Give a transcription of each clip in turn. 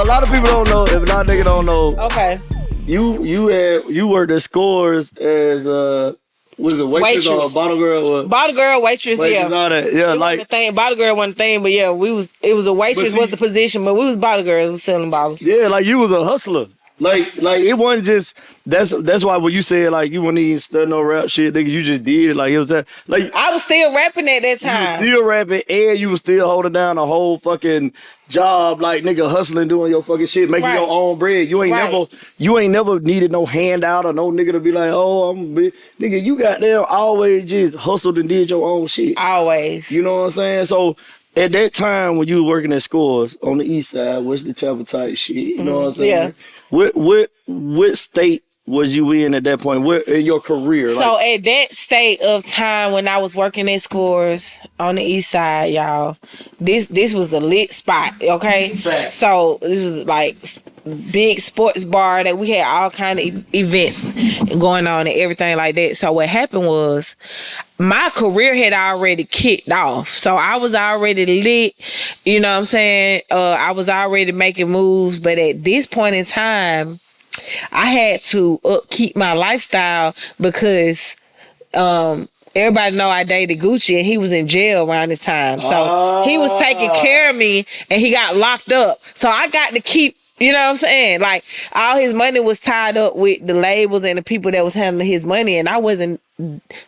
lot of people don't know. If a lot of niggas don't know. Okay. You worked at Scores as was it waitress or bottle girl? Bottle girl, waitress, yeah. All that. Yeah, like the thing. Bottle girl wasn't the thing, but yeah, it was a waitress was the position, but we was bottle girls, we was selling bottles. Yeah, like you was a hustler. Like it wasn't just that's why when you said like you wouldn't even study no rap shit, nigga, you just did it. Like it was that like I was still rapping at that time. You was still rapping and you was still holding down a whole fucking job, like nigga hustling, doing your fucking shit, making your own bread. You ain't never needed no handout or no nigga to be like, oh, nigga, you goddamn always just hustled and did your own shit. Always. You know what I'm saying? So at that time when you were working at Scores on the east side, what's the chopper type shit? You know what I'm saying? Yeah. What state was you in at that point? Where in your career? So at that state of time when I was working at Scores on the east side, y'all, this was the lit spot, okay? Fact. So this is like big sports bar that we had all kind of events going on and everything like that. So what happened was my career had already kicked off. So I was already lit, you know what I'm saying? I was already making moves, but at this point in time, I had to upkeep my lifestyle because everybody know I dated Gucci and he was in jail around this time. So he was taking care of me and he got locked up. So I got to keep, you know what I'm saying? Like all his money was tied up with the labels and the people that was handling his money, and I wasn't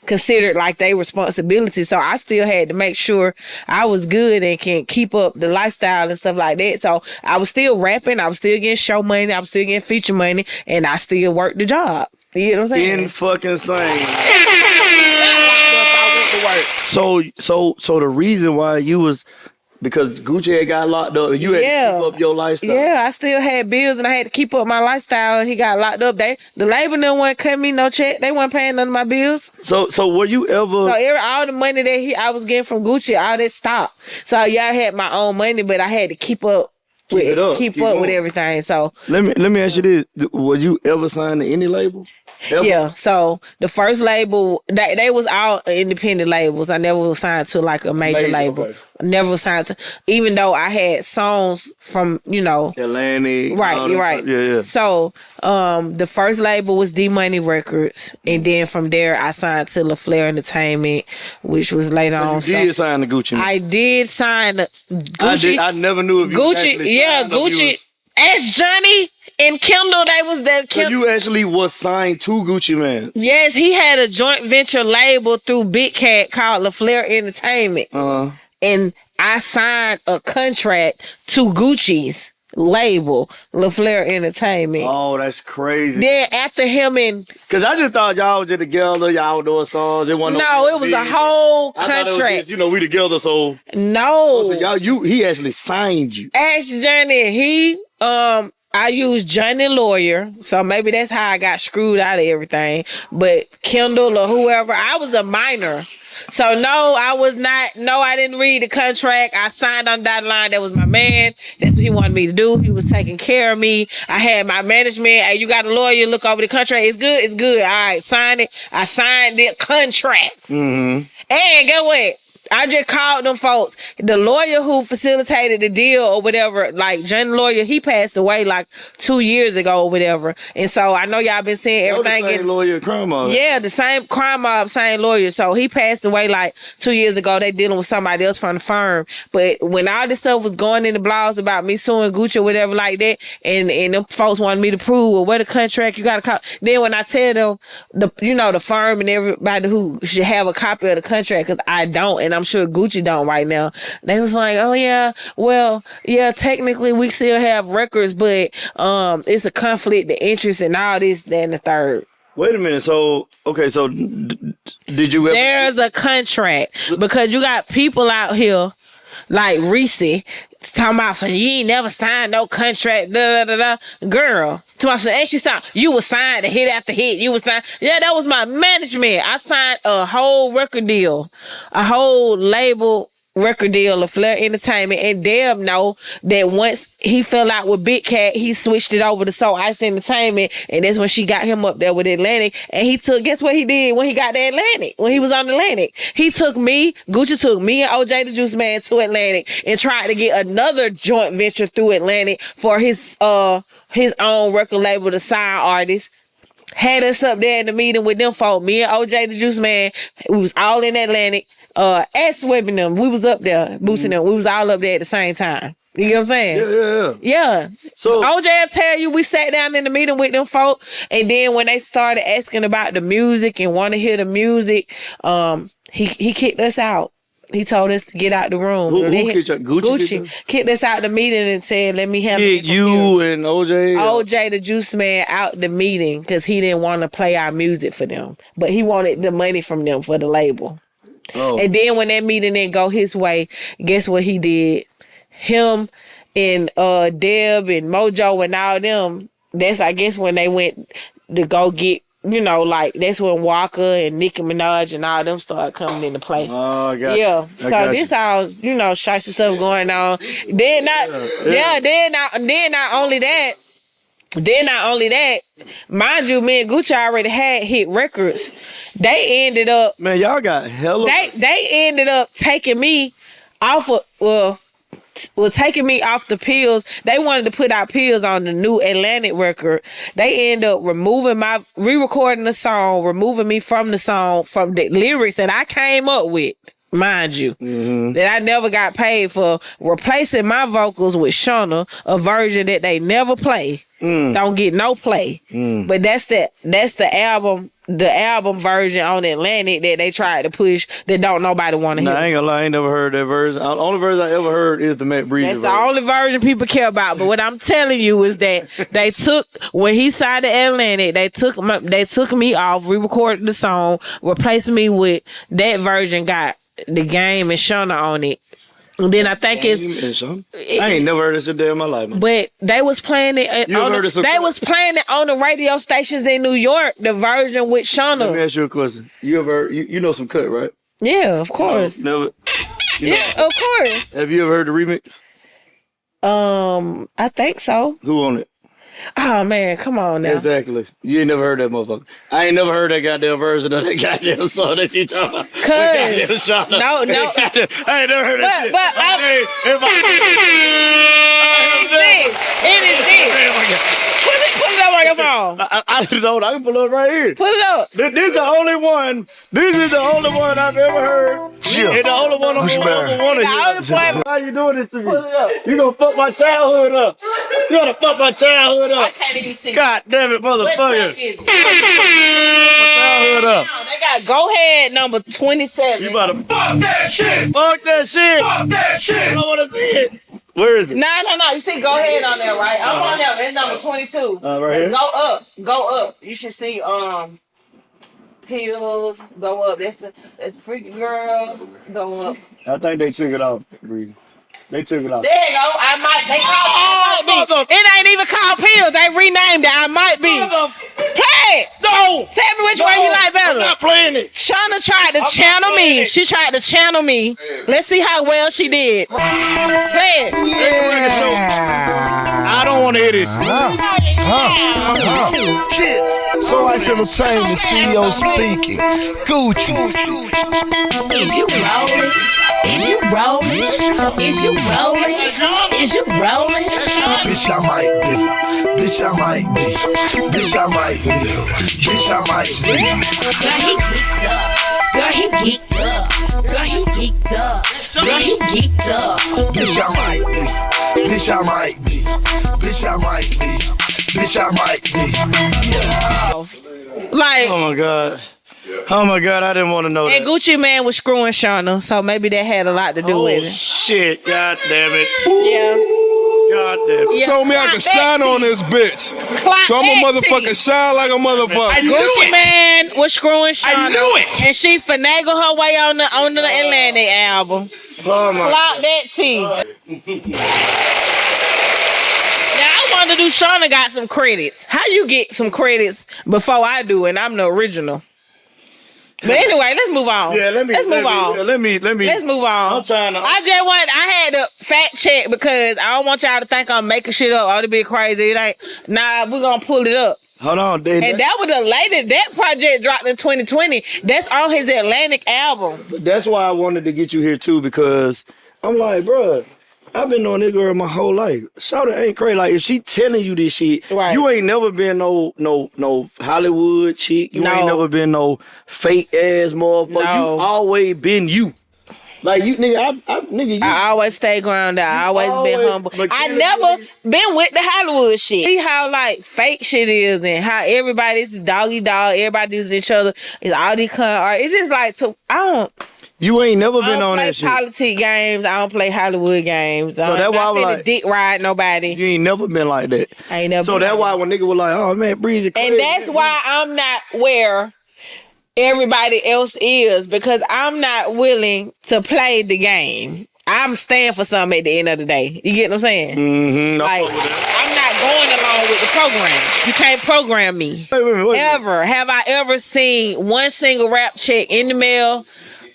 considered like their responsibility. So I still had to make sure I was good and can keep up the lifestyle and stuff like that. So I was still rapping, I was still getting show money, I was still getting feature money, and I still worked the job. You know what I'm saying? In fucking sane. So the reason why you was because Gucci had got locked up and you had to keep up your lifestyle. Yeah, I still had bills and I had to keep up my lifestyle, and he got locked up. The label didn't want to cut me no check. They weren't paying none of my bills. So were you ever... So all the money that I was getting from Gucci, all that stopped. So I had my own money, but I had to keep up with everything. So let me ask you this: was you ever signed to any label? Ever? Yeah. So the first label, they was all independent labels. I never was signed to like a major label. Okay. I never was signed to, even though I had songs from Atlanta. Right. Yeah. So the first label was D Money Records, and then from there I signed to LaFleur Entertainment, which was later on. You did sign to Gucci. I did sign to Gucci. I never knew if you Gucci. Yeah, Gucci. Ask Johnny and Kendall. They was the. So you actually was signed to Gucci Mane? Yes, he had a joint venture label through Big Cat called LaFleur Entertainment. And I signed a contract to Gucci's label, LaFleur Entertainment. Oh, that's crazy. Then after him and... Because I just thought y'all was just together, y'all doing songs. It wasn't it was a whole contract. I thought it was we together, so... No. So he actually signed you. Ask Johnny. I used Johnny Lawyer, so maybe that's how I got screwed out of everything. But Kendall or whoever, I was a minor. So no, I was not. No, I didn't read the contract. I signed on that line. That was my man. That's what he wanted me to do. He was taking care of me. I had my management. Hey, you got a lawyer? Look over the contract. It's good. It's good. All right, sign it. I signed the contract. Mm-hmm. And get what? I just called them folks. The lawyer who facilitated the deal or whatever, like Johnny Lawyer, he passed away like 2 years ago or whatever. And so I know y'all been seeing everything. The same lawyer, crime mob. Yeah, the same crime mob, same lawyer. So he passed away like 2 years ago. They dealing with somebody else from the firm. But when all this stuff was going in the blogs about me suing Gucci or whatever like that, and them folks wanted me to prove, well, where the contract, you got to call. Then when I tell them, the firm and everybody who should have a copy of the contract, because I don't, and I'm sure Gucci don't right now. They was like, oh yeah, well, yeah, technically we still have records, but it's a conflict of interest and all this, that, and the third. Wait a minute. So, okay, so did you ever... There's a contract because you got people out here like Reese talking about, so you ain't never signed no contract, girl. To my son, and she signed. You was signed to hit after hit. You was signed. Yeah, that was my management. I signed a whole record deal, a whole label record deal of Flair Entertainment, and Deb know that once he fell out with Big Cat, he switched it over to Soul Ice Entertainment, and that's when she got him up there with Atlantic. And he took, guess what he did when he got to Atlantic? When he was on Atlantic, he took me, Gucci took me and OJ the Juice Man to Atlantic and tried to get another joint venture through Atlantic for his own record label, the Sign Artist. Had us up there in the meeting with them folk, me and OJ the Juice Man. We was all in Atlantic. Webbing them. We was up there boosting them. We was all up there at the same time. You get what I'm saying? Yeah. So OJ will tell you we sat down in the meeting with them folk, and then when they started asking about the music and want to hear the music, he kicked us out. He told us to get out the room. Who kicked you? Gucci kicked us out the meeting and said, "Let me have you and OJ." OJ the Juice Man out the meeting because he didn't want to play our music for them, but he wanted the money from them for the label. Oh. And then when that meeting didn't go his way, guess what he did? Him and Deb and Mojo and all them, that's I guess when they went to go get, that's when Walker and Nicki Minaj and all them started coming into play. Oh, I got you. So this all, shiesty stuff going on. Then not only that, mind you, me and Gucci already had hit records. They ended up, man, y'all got hella. They ended up taking me off of taking me off the pills. They wanted to put out pills on the new Atlantic record. They ended up re-recording the song, removing me from the song, from the lyrics that I came up with. Mind you, that I never got paid for, replacing my vocals with Shauna, a version that they never play. Don't get no play. But that's the album version on Atlantic that they tried to push that don't nobody want to hear. I ain't gonna lie, I ain't never heard that version. The only version I ever heard is the Mac Bre-Z version. That's the only version people care about. But what I'm telling you is that they took, when he signed to Atlantic, they took me off, re-recorded the song, replaced me with that version, got The Game and Shauna on it. And then I think I ain't never heard this a day in my life, man. But they was playing it. Was playing it on the radio stations in New York. The version with Shauna. Let me ask you a question. You ever you know some cut, right? Yeah, of course. Never. Of course. Have you ever heard the remix? I think so. Who on it? Oh man, come on now. Exactly. You ain't never heard that motherfucker. I ain't never heard that goddamn version of that goddamn song that you talking about. No. I ain't never heard that shit. It is this. Put it up on your phone. I don't know. I can pull it up right here. Put it up. This is the only one. This is the only one I've ever heard. Yeah. And the only one I'm gonna want to hear. How you doing this to me? You gonna fuck my childhood up. You gonna fuck my childhood up. I can't even see. God damn it, motherfucker. Fuck my childhood up. They got Go Ahead number 27. You about to fuck that shit. Fuck that shit. Fuck that shit. I don't want to see it. Where is it? No. You see Go Ahead on there, right? I'm on there. That's number 22. Right here. Go up. You should see Pills. Go up. That's Freaky Girl. Go up. I think they took it off. They took it off. There you go. They called it. It ain't even called Pills. They renamed it. I Might Be. Play it. No. Tell me which one you like better. I'm not playing it. Shauna tried to channel me. She tried to channel me. Let's see how well she did. Play it. I don't want to hear this. Shit. So Ice Entertainment CEO speaking. Gucci. Is you rolling? Is you rolling? Is you rolling? Is you rolling? Bitch, I might be. Bitch, I might be. Bitch, I might be. Bitch, I might be. Girl, he geeked up. Girl, he geeked up. Girl, he geeked up. Girl, he geeked up. Bitch, I might be. Bitch, I might be. Bitch, I might be. Bitch, I might be. Yeah. Like. Oh my God. Oh my God, I didn't want to know and that. Gucci Man was screwing Shauna, so maybe that had a lot to do with it. Shit, God damn it. Yeah. God damn it. You told me I could shine on this bitch. So I'm a motherfucker shine like a motherfucker. Gucci Man was screwing Shauna. I knew it. And she finagled her way on the Atlantic album. Oh my Clock that T. Now I wanted to do Shauna got some credits. How you get some credits before I do and I'm the original? But anyway, let's move on. Yeah, let's move on. Let me. Let's move on. I'm trying to. I had to fact check because I don't want y'all to think I'm making shit up. Oh, to be crazy. It ain't. Nah, we're gonna pull it up. Hold on, dude. And that was the latest. That project dropped in 2020. That's on his Atlantic album. But that's why I wanted to get you here too, because I'm like, bruh, I've been knowing this girl my whole life. Shawty ain't crazy. Like, if she telling you this shit, right. You ain't never been no Hollywood chick. You ain't never been no fake ass motherfucker. No. You always been you. Like, you, nigga, I always stay grounded. I always been humble. I never been with the Hollywood shit. See how, like, fake shit is and how everybody's doggy dog, everybody uses each other. It's all these kind of art. It's just like, you ain't never been on that shit. I don't play politic games. I don't play Hollywood games. So that's why I was like, dick ride nobody. You ain't never been like that. I ain't never. So that's why when nigga was like, oh man, Bre-Z crazy. And that's why I'm not where everybody else is, because I'm not willing to play the game. I'm staying for something at the end of the day. You get what I'm saying? Mm-hmm. Like, I'm not going along with the program. You can't program me. Wait. Ever. Have I ever seen one single rap check in the mail?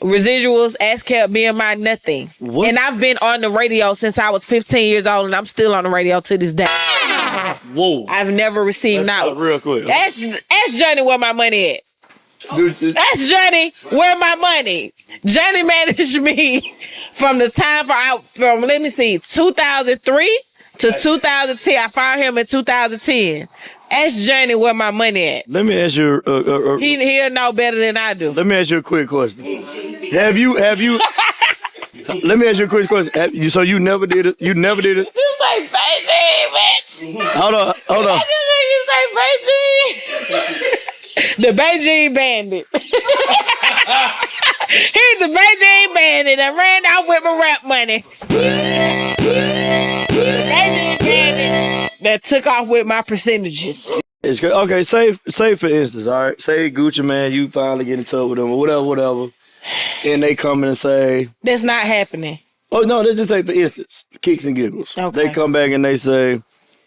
Residuals, ASCAP, BMI, nothing. What? And I've been on the radio since I was 15 years old, and I'm still on the radio to this day. Whoa. I've never received not real quick. Ask Johnny where my money at. Dude. That's Johnny. Where my money? Johnny managed me from the time from let me see, 2003 to 2010. I fired him in 2010. Ask Johnny where my money at. Let me ask you. He'll know better than I do. Let me ask you a quick question. Have you? Let me ask you a quick question. So you never did it? You never did it? You say Beijing, bitch. Hold on. I just think you say Beijing. The Beijing bandit. He's the Beijing bandit that ran out with my rap money. The Beijing bandit that took off with my percentages. It's good. Okay, say for instance, all right. Say Gucci man, you finally get in touch with them or whatever, and they come in and say that's not happening. Oh no, let's just say for instance, kicks and giggles. Okay. They come back and they say,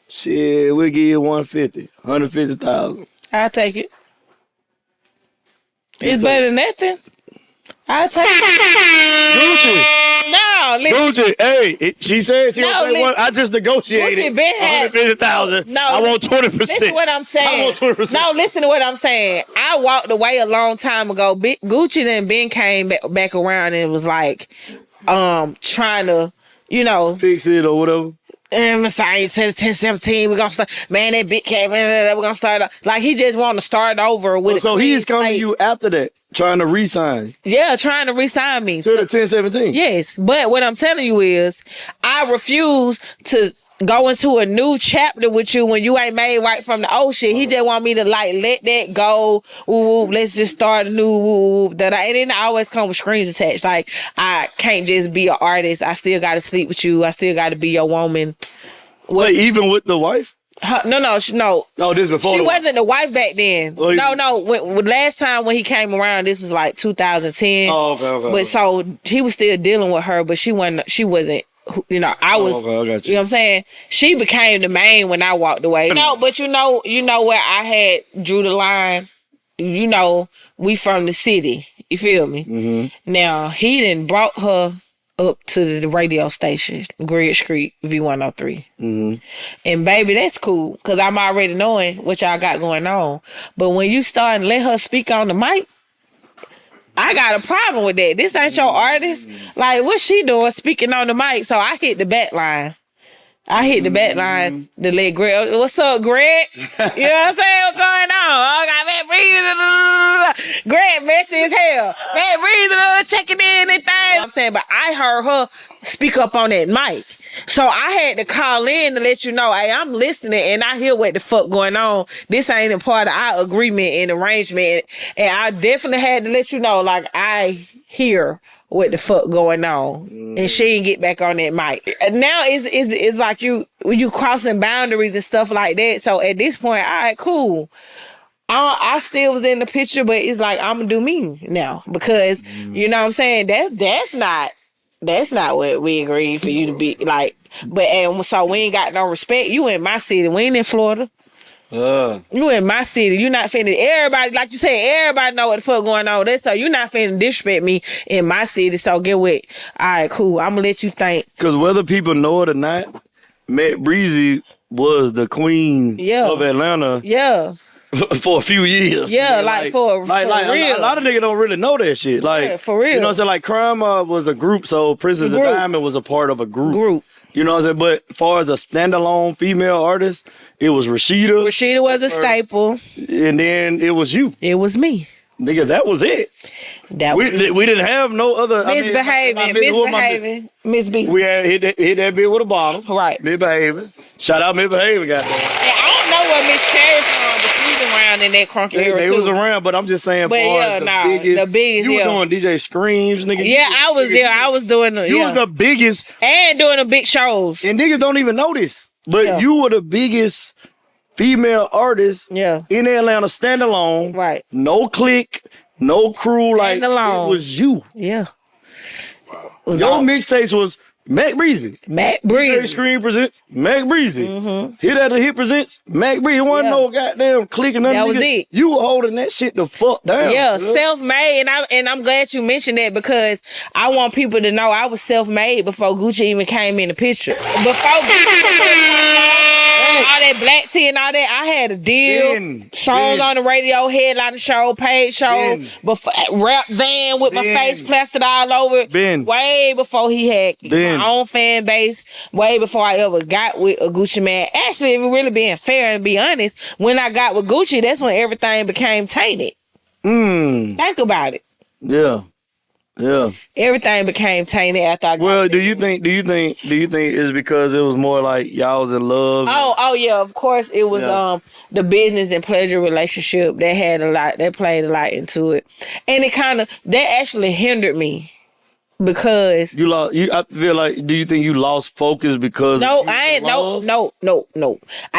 "Shit, we'll give you 150,000. I'll take it. It's better than nothing. I'll take it. Gucci. No, listen. Gucci, hey, she said she No, was like, I just negotiated Gucci been had 150,000. No, I want 20%. Listen to what I'm saying. I want 20%. No, listen to what I'm saying. I walked away a long time ago. Gucci then Ben came back around and was like, trying to, fix it or whatever. And sorry, to 10-17, we're gonna start. Man, that big cat, we're gonna start. Like, he just want to start over with. So he's coming to you after that, trying to re-sign. Yeah, trying to re-sign me to the 10-17. Yes, but what I'm telling you is, I refuse to go into a new chapter with you when you ain't made right from the old shit. He just want me to like let that go. Ooh, let's just start a new that. And then I always come with strings attached. Like, I can't just be an artist. I still got to sleep with you. I still got to be your woman. Wait, even with the wife? No. No, this before. She wasn't the wife back then. Oh, No. When last time when he came around, this was like 2010. Oh, okay. But so he was still dealing with her, but she wasn't. I was. Okay, I got you. You know what I'm saying? She became the main when I walked away. No, but you know where I had drew the line. We from the city. You feel me? Mm-hmm. Now he done brought her up to the radio station, Grid Street, V103. Mm-hmm. And baby, that's cool, because I'm already knowing what y'all got going on. But when you start and let her speak on the mic, I got a problem with that. This ain't your artist. Like, what's she doing speaking on the mic? So I hit the back line. To let Greg. What's up, Greg? You know what I'm saying? What's going on? I got Mac Bre-Z. Greg messy as hell. Mac Bre-Z checking in and things. I'm saying, but I heard her speak up on that mic. So I had to call in to let you know, hey, I'm listening and I hear what the fuck going on. This ain't a part of our agreement and arrangement. And I definitely had to let you know, like, I hear what the fuck going on. And she didn't get back on that mic. Now it's like you crossing boundaries and stuff like that. So at this point, all right, cool. I still was in the picture, but it's like, I'm gonna do me now, because you know what I'm saying? That's not what we agreed for you to be like. But and so we ain't got no respect. You in my city. We ain't in Florida. You in my city. You not finna, everybody, like you said, everybody know what the fuck going on. That's so you not finna disrespect me in my city. So get what? All right, cool. I'm gonna let you think. Because whether people know it or not, Mac Bre-Z was the queen of Atlanta. Yeah. For a few years. Yeah, like for real. A lot of niggas don't really know that shit. Like, for real. You know what I'm saying? Like, Crime was a group, so Princess of Diamond was a part of a group. You know what I'm saying? But as far as a standalone female artist, it was Rashida. Rashida was a staple. And then it was you. It was me. Nigga, that was it. We didn't have no other. Misbehaving. Miss B. We had hit that bitch with a bottle. Right. Misbehaving. Shout out Misbehaving, goddamn. And I don't know where Miss Cherry's from, but she was around in that crunk era They too. was around, but I'm just saying. But the biggest. You were doing DJ Screams, nigga. Yeah, I was doing. You was the biggest, and doing the big shows. And niggas don't even know this, but you were the biggest female artist. In Atlanta, standalone. Right. No clique, no crew. Like standalone. It was you. Yeah. Your mixtapes was Mac Bre-Z. Mac Bre-Z. DJ Scream presents Mac Bre-Z. Hit After Hit presents Mac Bre-Z. It wasn't no goddamn clicking nothing. That was it. You were holding that shit the fuck down. Yeah, self-made. And I'm glad you mentioned that because I want people to know I was self-made before Gucci even came in the picture. All that black tea and all that, I had a deal. Songs on the radio, headliner show, paid show, rap van with my face plastered all over it. Way before he had my own fan base, way before I ever got with a Gucci man. Actually, if we're really being fair and be honest, when I got with Gucci, that's when everything became tainted. Think about it. Yeah. Everything became tainted after I got Well, do you think it's because it was more like y'all was in love? Oh yeah, of course it was the business and pleasure relationship that played a lot into it. And it that actually hindered me because I feel like, do you think you lost focus because no, I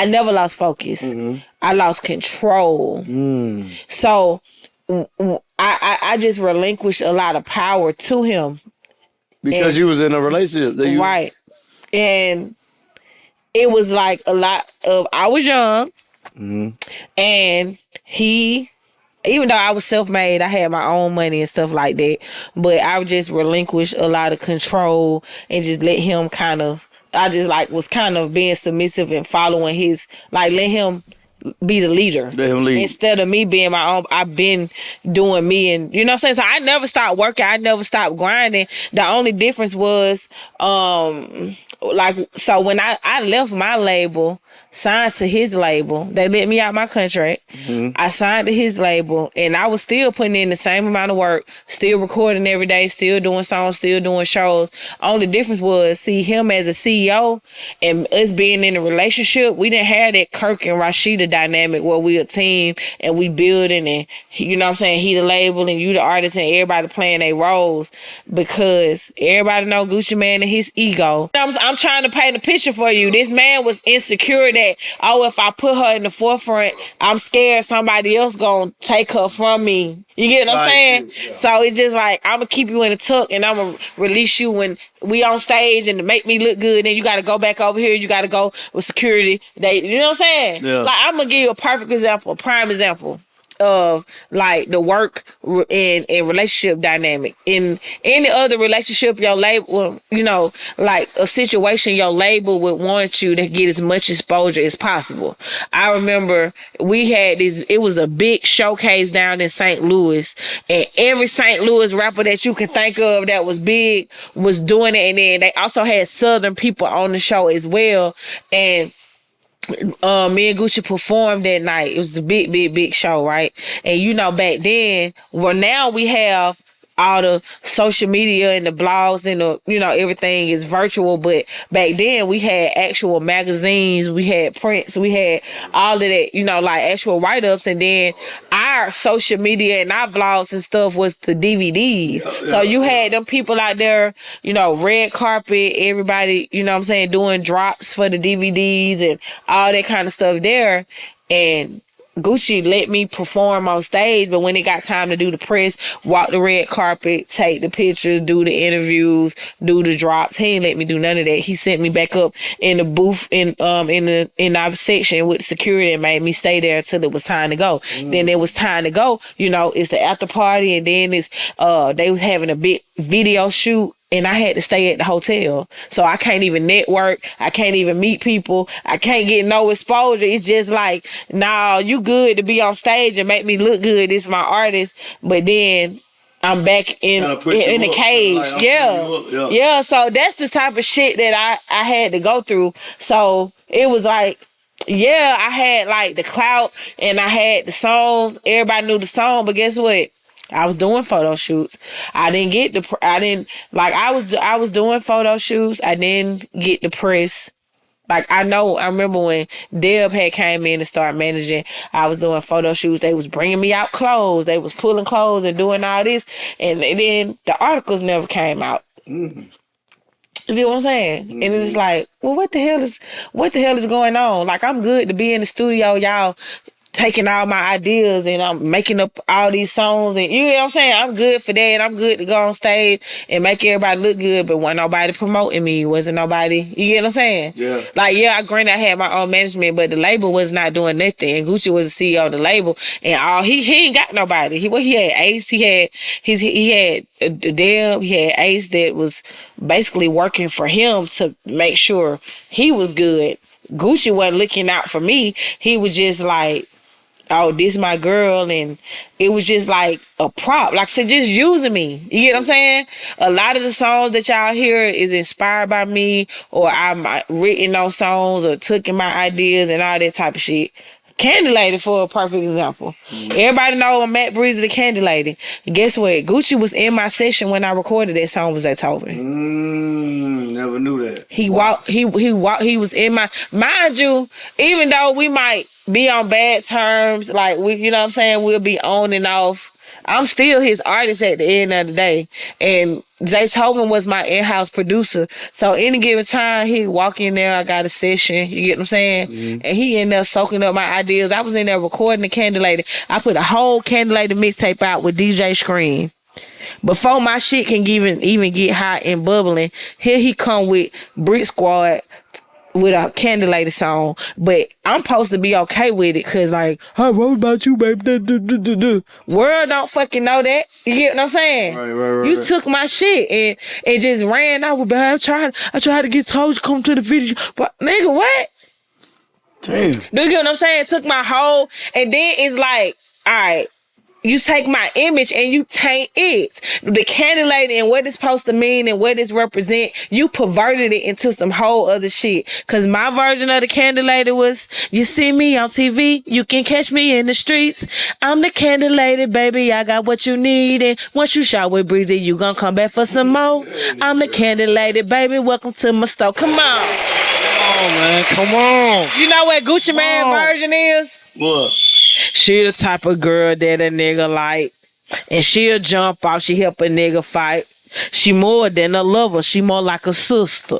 never lost focus. I lost control. So I just relinquished a lot of power to him. Because you was in a relationship. Right. And it was like a lot of, I was young and he, even though I was self-made, I had my own money and stuff like that, but I would just relinquish a lot of control and just let him I just was being submissive and following his, let him be the leader. Let him lead. Instead of me being my own, I've been doing me, and you know what I'm saying? So I never stopped working. I never stopped grinding. The only difference was, so when I left my label, signed to his label, they let me out my contract. I signed to his label, and I was still putting in the same amount of work, still recording every day, still doing songs, still doing shows. Only difference was, see, him as a CEO and us being in a relationship, we didn't have that Kirk and Rashida dynamic where we a team and we building, and you know what I'm saying, he the label and you the artist, and everybody playing their roles, because everybody know Gucci Man and his ego. I'm trying to paint a picture for you. This man was insecure that, if I put her in the forefront, I'm scared somebody else gonna take her from me. You get what I'm saying? Yeah. So it's just like, I'm gonna keep you in the tuck and I'm gonna release you when we on stage and to make me look good. Then you gotta go back over here. You gotta go with security. You know what I'm saying? Yeah. Like, I'm gonna give you a perfect example, a prime example of the work and relationship dynamic. In any other relationship, your label, a situation, your label would want you to get as much exposure as possible. I remember we had it was a big showcase down in St. Louis, and every St. Louis rapper that you can think of that was big was doing it, and then they also had Southern people on the show as well, and me and Gucci performed that night. It was a big show, right? And back then, now we have all the social media and the blogs and everything is virtual, but back then we had actual magazines, we had prints, we had all of that, actual write-ups, and then our social media and our vlogs and stuff was the DVDs. So you had them people out there, red carpet, everybody, doing drops for the DVDs and all that kind of stuff there. And Gucci let me perform on stage, but when it got time to do the press, walk the red carpet, take the pictures, do the interviews, do the drops, he ain't let me do none of that. He sent me back up in the booth in our section with security and made me stay there until it was time to go. Then it was time to go. You know, it's the after party, and then it's they was having a big video shoot. And I had to stay at the hotel. So I can't even network. I can't even meet people. I can't get no exposure. It's just like, nah, you good to be on stage and make me look good. It's my artist. But then I'm back in the cage. Like, yeah. So that's the type of shit that I had to go through. So it was like, yeah, I had like the clout and I had the songs. Everybody knew the song. But guess what? I was doing photo shoots. I was doing photo shoots. I didn't get the press. Like, I remember when Deb had came in and started managing, I was doing photo shoots. They was bringing me out clothes. They was pulling clothes and doing all this. And then the articles never came out. Mm-hmm. You know what I'm saying? Mm-hmm. And it's like, well, what the hell is going on? Like, I'm good to be in the studio, y'all taking all my ideas and I'm making up all these songs, and you know what I'm saying? I'm good for that. I'm good to go on stage and make everybody look good, but wasn't nobody promoting me. Wasn't nobody, you get what I'm saying? Yeah. Like, yeah, granted I had my own management, but the label was not doing nothing. And Gucci was the CEO of the label, and all he ain't got nobody. He had Ace, he had Deb, he had Ace that was basically working for him to make sure he was good. Gucci wasn't looking out for me. He was just like, oh, this is my girl, and it was just like a prop. Like I said, just using me. You get what I'm saying? A lot of the songs that y'all hear is inspired by me, or I'm written those songs, or took in my ideas and all that type of shit. Candy Lady, for a perfect example. Mm-hmm. Everybody know I'm Mac Bre-Z, the Candy Lady. And guess what? Gucci was in my session when I recorded that song with Zaytoven. Never knew that. He was in my, mind you, even though we might be on bad terms, like we, you know what I'm saying, we'll be on and off, I'm still his artist at the end of the day. And Zaytoven was my in-house producer. So any given time, he'd walk in there, I got a session, you get what I'm saying? Mm-hmm. And he in there soaking up my ideas. I was in there recording the Candy Lady. I put a whole Candy Lady mixtape out with DJ Scream. Before my shit can even get hot and bubbling, here he come with Brick Squad with a Candy Lady song, but I'm supposed to be okay with it, cause like, I wrote about you, baby. World don't fucking know that. You get what I'm saying? Right. You took my shit and just ran off with, I tried to get told to come to the video, but nigga, what? Damn. Do you get what I'm saying? Took my whole, and then it's like, all right, you take my image and you taint it. The Candy Lady and what it's supposed to mean and what it's represent, you perverted it into some whole other shit. Cause my version of the Candy Lady was, you see me on TV, you can catch me in the streets. I'm the Candy Lady, baby, I got what you need. And once you shot with Bre-Z, you gonna come back for some more. I'm the Candy Lady, baby, welcome to my store. Come on. Come on, man, come on. You know what Gucci Mane version is? What? She the type of girl that a nigga like, and she'll jump off, she help a nigga fight. She more than a lover, she more like a sister.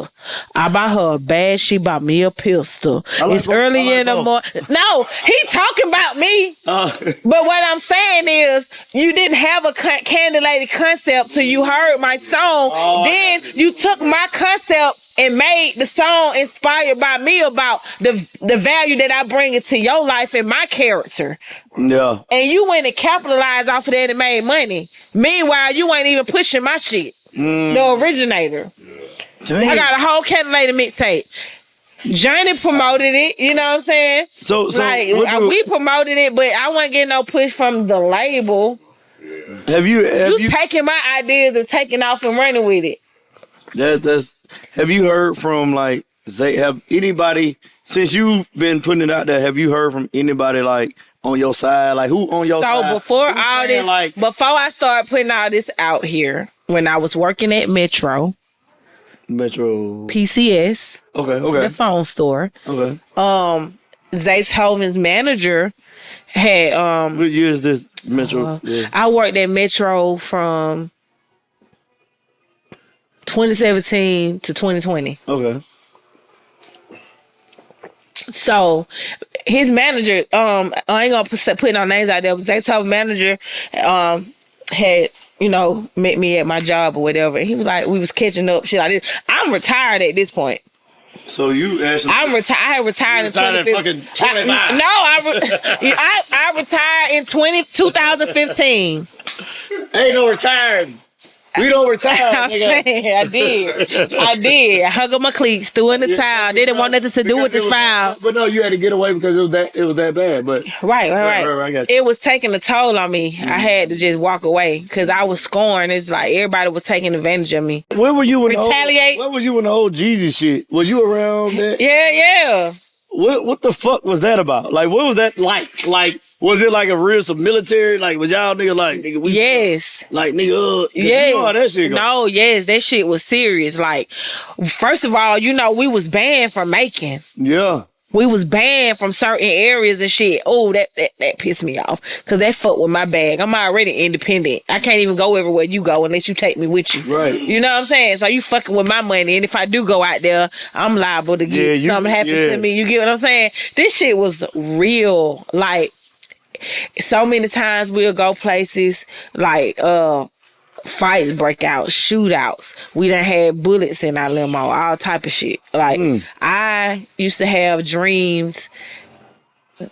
I buy her a bag, she bought me a pistol. It's early in the morning. No, he talking about me. But what I'm saying is, you didn't have a Candy Lady concept till you heard my song. Then you took my concept and made the song inspired by me about the value that I bring into your life and my character. Yeah. And you went and capitalized off of that and made money. Meanwhile, you ain't even pushing my shit. The originator. Yeah. I got a whole Candy Lady mixtape. Johnny promoted it, you know what I'm saying? So like, we promoted it, but I wasn't getting no push from the label. Have you taking my ideas and taking off and running with it? Have you heard from like have anybody, since you've been putting it out there, have you heard from anybody like on your side? Like who on your side? So before all this, before I started putting all this out here, when I was working at Metro PCS, okay, the phone store, okay, Zaytoven's manager had what year is this Metro? I worked at Metro from 2017 to 2020. Okay. So his manager, I ain't gonna put no names out there, but they told manager had, you know, met me at my job or whatever. And he was like, we was catching up, shit like this. I'm retired at this point. So you actually... I had retired in 2015. I retired in 2015. Ain't no retiring. We don't retire. I'm saying, I did. I hung up my cleats, threw in the towel. They didn't want nothing to do with the trial. But no, you had to get away because it was that bad. But right. I got you. It was taking a toll on me. I had to just walk away because I was scorned. It's like everybody was taking advantage of me. Where were you when retaliate? Where were you when the old Jeezy shit? Was you around that? Yeah. What the fuck was that about? Like, what was that like? Like, was it like a real some military? Like, was y'all nigga like nigga? Yes. Like nigga. Yes. You know how that shit go. No. Yes. That shit was serious. Like, first of all, you know, we was banned from making. Yeah. We was banned from certain areas and shit. Oh, that pissed me off. Cause that fucked with my bag. I'm already independent. I can't even go everywhere you go unless you take me with you. Right. You know what I'm saying? So you fucking with my money. And if I do go out there, I'm liable to get something happen to me. You get what I'm saying? This shit was real. Like, so many times we'll go places like, fights break out, shootouts. We done had bullets in our limo, all type of shit. Like, I used to have dreams.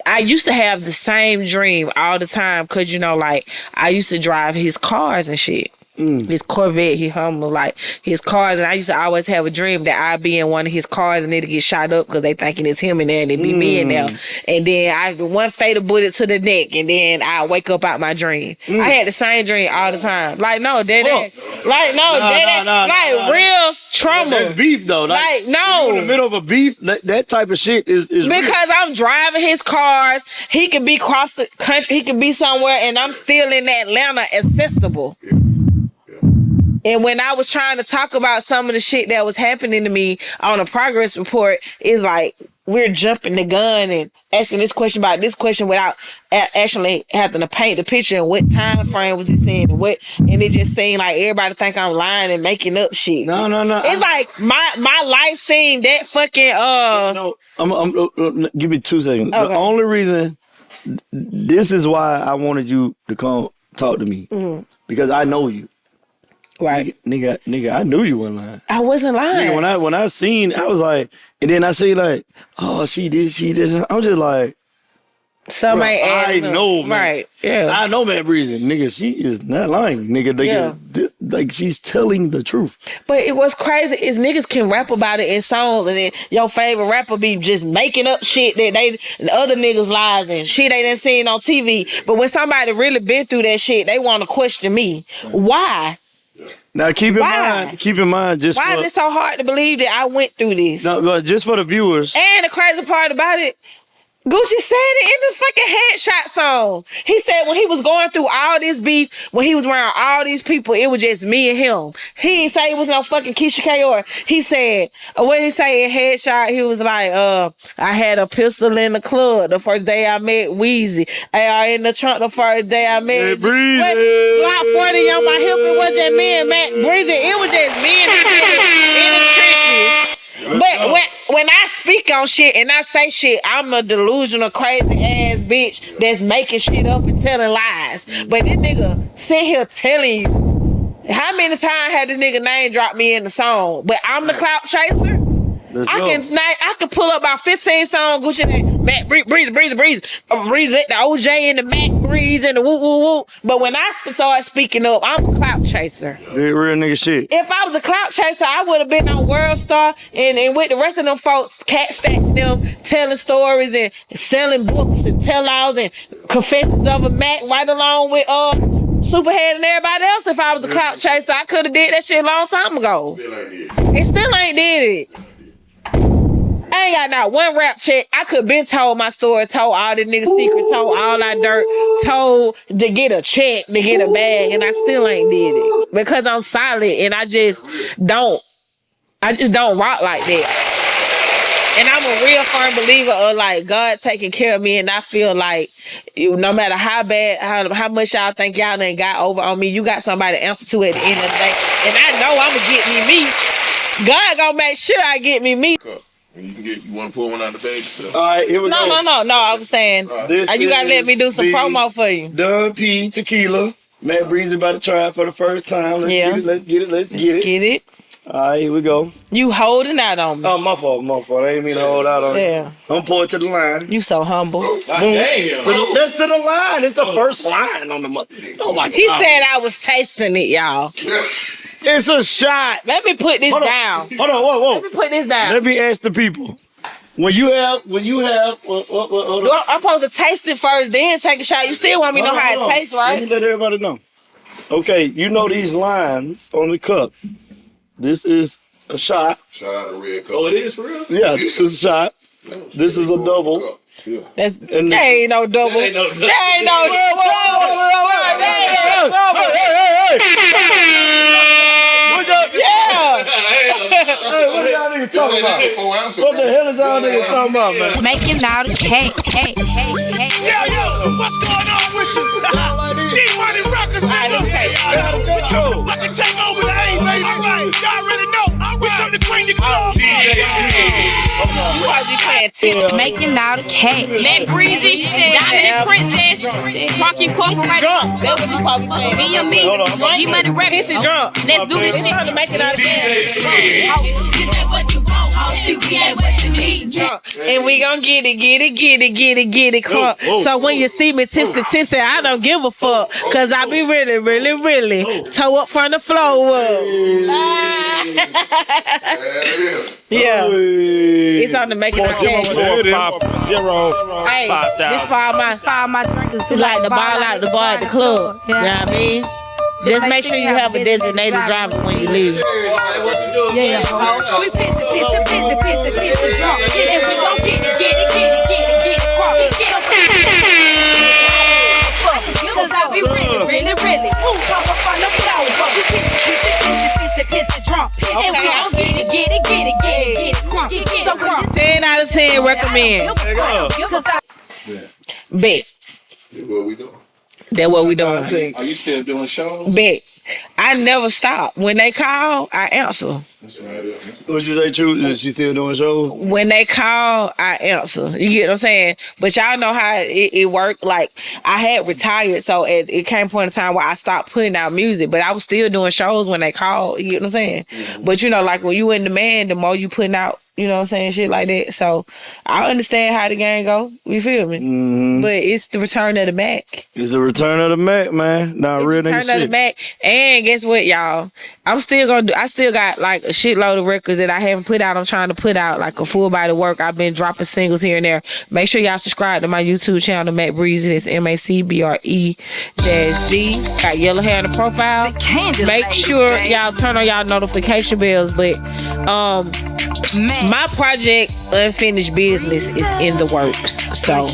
I used to have the same dream all the time because, you know, like, I used to drive his cars and shit. His Corvette, like his cars, and I used to always have a dream that I'd be in one of his cars and it'd get shot up because they thinking it's him in there and it'd be me in there. And then one fatal bullet to the neck, and then I wake up out my dream. I had the same dream all the time. Like, no, real trauma. That's beef though. Like no, in the middle of a beef, that type of shit is because real. I'm driving his cars. He could be across the country. He could be somewhere, and I'm still in Atlanta, accessible. And when I was trying to talk about some of the shit that was happening to me on a progress report, it's like we're jumping the gun and asking this question about this question without actually having to paint the picture and what time frame was this in and it just seemed like everybody think I'm lying and making up shit. No. It's like my life seemed that fucking No, I'm give me 2 seconds. Okay. The only reason this is why I wanted you to come talk to me because I know you. Right. Nigga, I knew you weren't lying. I wasn't lying. Nigga, when I seen, I was like, and then I see like, oh, she did. I'm just like, somebody I know, man. Right. Yeah. I know Mac Bre-Z. Nigga, she is not lying. Nigga, like she's telling the truth. But it was crazy is niggas can rap about it in songs, and then your favorite rapper be just making up shit that they other niggas lies and shit they done seen on TV. But when somebody really been through that shit, they want to question me. Why? Now keep in mind, just why is it so hard to believe that I went through this? No, but just for the viewers. And the crazy part about it, Gucci said it in the fucking Headshot song. He said when he was going through all this beef, when he was around all these people, it was just me and him. He didn't say it was no fucking Keisha K.O.R. He said, what he say in Headshot, he was like, I had a pistol in the club the first day I met Weezy. AR in the trunk the first day I met Bre-Z. Block 40 on my hip, it was just me and Mac Bre-Z. It was just me and the in the trenches. But when I speak on shit and I say shit, I'm a delusional, crazy ass bitch that's making shit up and telling lies. But this nigga sit here telling you, how many times had this nigga name dropped me in the song? But I'm the clout chaser. I can pull up about 15 songs, Gucci and Mac Bre-Z, the OJ and the Mac Bre-Z and the woo. But when I start speaking up, I'm a clout chaser. Real nigga shit. If I was a clout chaser, I would have been on World Star and with the rest of them folks, Cat Stacks them, telling stories and selling books and tell-alls and Confessions of a Mac right along with Superhead and everybody else. If I was a clout chaser, I could have did that shit a long time ago. It still ain't did it. I ain't got not one rap check. I could been told my story, told all the niggas secrets, told all that dirt, told to get a check, to get a bag, and I still ain't did it. Because I'm solid and I just don't rock like that. And I'm a real firm believer of like God taking care of me, and I feel like no matter how bad, how much y'all think y'all done got over on me, you got somebody to answer to at the end of the day. And I know I'ma get me. God gonna make sure I get me. You want to pull one out the bag yourself? All right, here we go. No. I was saying, you gotta let me do some promo for you. Dun P Tequila. Mac Bre-Z about to try it for the first time. Let's get it. Get it. All right, here we go. You holding out on me. Oh, my fault. I ain't mean to hold out on you. Yeah. I'm pour it to the line. You so humble. Damn. That's to the line. It's the first line on the month. Oh my God. He said I was tasting it, y'all. It's a shot. Let me put this down. Hold on, whoa. Let me put this down. Let me ask the people. When you have, hold on. I'm supposed to taste it first, then take a shot. You still want me to know how it tastes, right? Let me let everybody know. Okay, you know these lines on the cup. This is a shot. Shout out to Red Cup. Oh, it is for real? Yeah, this is a shot. This is a double. Yeah. That ain't no double. That ain't no double. That ain't no Yeah. Hey, what y'all niggas talking about? 4 ounces. What the hell is y'all niggas talking about, man? Making out a cake. Yo, what's going on with you? D-Money Rockers, nigga. Fucking take over the A, baby. All right, y'all already know. We come to Queen the Club. You ought to be playing tip. Making out a cake. Mac Bre-Z, Diamond Princess, Funky Corporate. Drunk. That's what you probably playing. Me and me, D-Money Records. This is drunk. Let's do this shit. Trying to make it out of and we gon' get it crunk. So when you see me tipsy, I don't give a fuck. Cause I be really toe up from the floor up. Yeah. It's on the making of cash. 450. Hey, this for all my drinkers who like to ball out the bar at the club. You know what I mean? Just make sure you have a designated driver when you leave. Yeah. We pissy drunk. And we gon' get it crunk. Cause I be really. Come up on the floor. But we pissy drunk. And we gon' get it crunk. So crunk. 10 out of 10 recommend. Bet. That's what we doing. That's what we doing. Are you still doing shows? Bet. I never stop. When they call, I answer. That's right. What you say, True? Is she still doing shows? When they call, I answer. You get what I'm saying? But y'all know how it worked. Like, I had retired, so it came a point in time where I stopped putting out music, but I was still doing shows when they called. You get what I'm saying? Mm-hmm. But, you know, like, when you in demand, the more you putting out, you know what I'm saying? Shit like that. So, I understand how the game go. You feel me? Mm-hmm. But it's the return of the Mac. It's the return of the Mac, man. Nah, real nigga shit. Return of the Mac. And guess what, y'all? I still got, like, a shitload of records that I haven't put out. I'm trying to put out, like, a full body work. I've been dropping singles here and there. Make sure y'all subscribe to my YouTube channel, Mac Bre-Z. That's MacBre-Z. Got yellow hair on the profile. Make sure y'all turn on y'all notification bells. But, my project Unfinished Business is in the works, so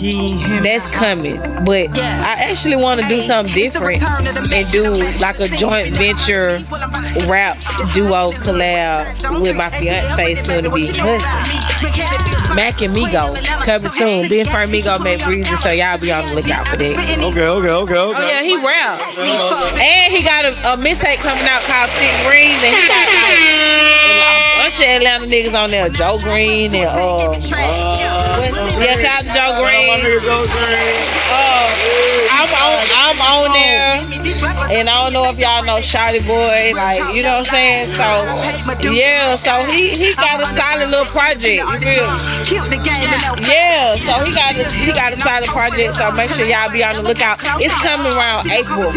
that's coming. But I actually want to do something different and do like a joint venture rap duo collab with my fiance, soon to be husband, Mac and Migo, coming soon. Being for Migo, Mac Bre-Z, so y'all be on the lookout for that. Okay. Oh yeah, he rap, and he got a mixtape coming out called Six Rings, and he got like a bunch of Atlanta niggas on there, Joe Green and shout out to Joe Green. I'm on there, and I don't know if y'all know Shotty Boy, like, you know what I'm saying? So yeah, so he got a solid little project. You feel me? Yeah, so he got a solid project. So make sure y'all be on the lookout. It's coming around April,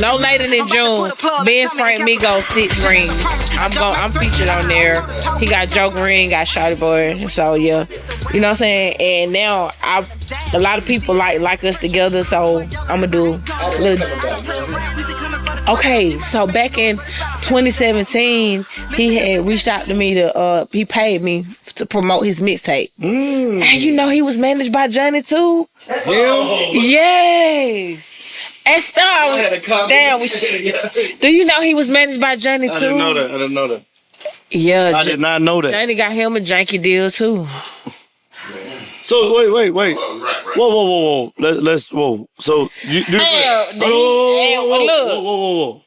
no later than June. Ben Frank Migo, Six Rings. I'm featured on there. He got Joe Green, got Shotty Boy. So yeah, you know what I'm saying. And now a lot of people like us together. So I'm gonna do a little. Okay, so back in 2017, he had reached out to me he paid me to promote his mixtape. And you know he was managed by Johnny too. Yes. And damn, do you know he was managed by Johnny too? I didn't know that. Yeah, I did not know that. Johnny got him a janky deal too. So wait. Right. Whoa. Let's. So you. Whoa.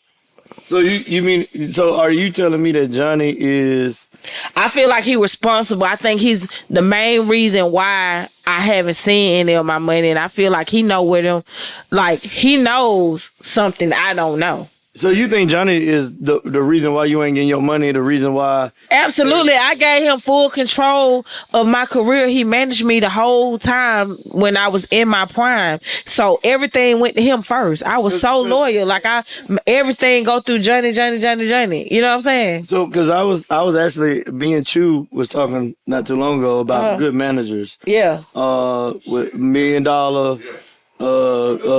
So you mean, so are you telling me that Johnny is... I feel like he's responsible. I think he's the main reason why I haven't seen any of my money, and I feel like he know where them, like he knows something I don't know. So you think Johnny is the reason why you ain't getting your money, the reason why... Absolutely. I gave him full control of my career. He managed me the whole time when I was in my prime. So everything went to him first. I was so loyal. Like everything go through Johnny. You know what I'm saying? So, because I was actually, me and Chew was talking not too long ago about good managers. Yeah. With $1 million,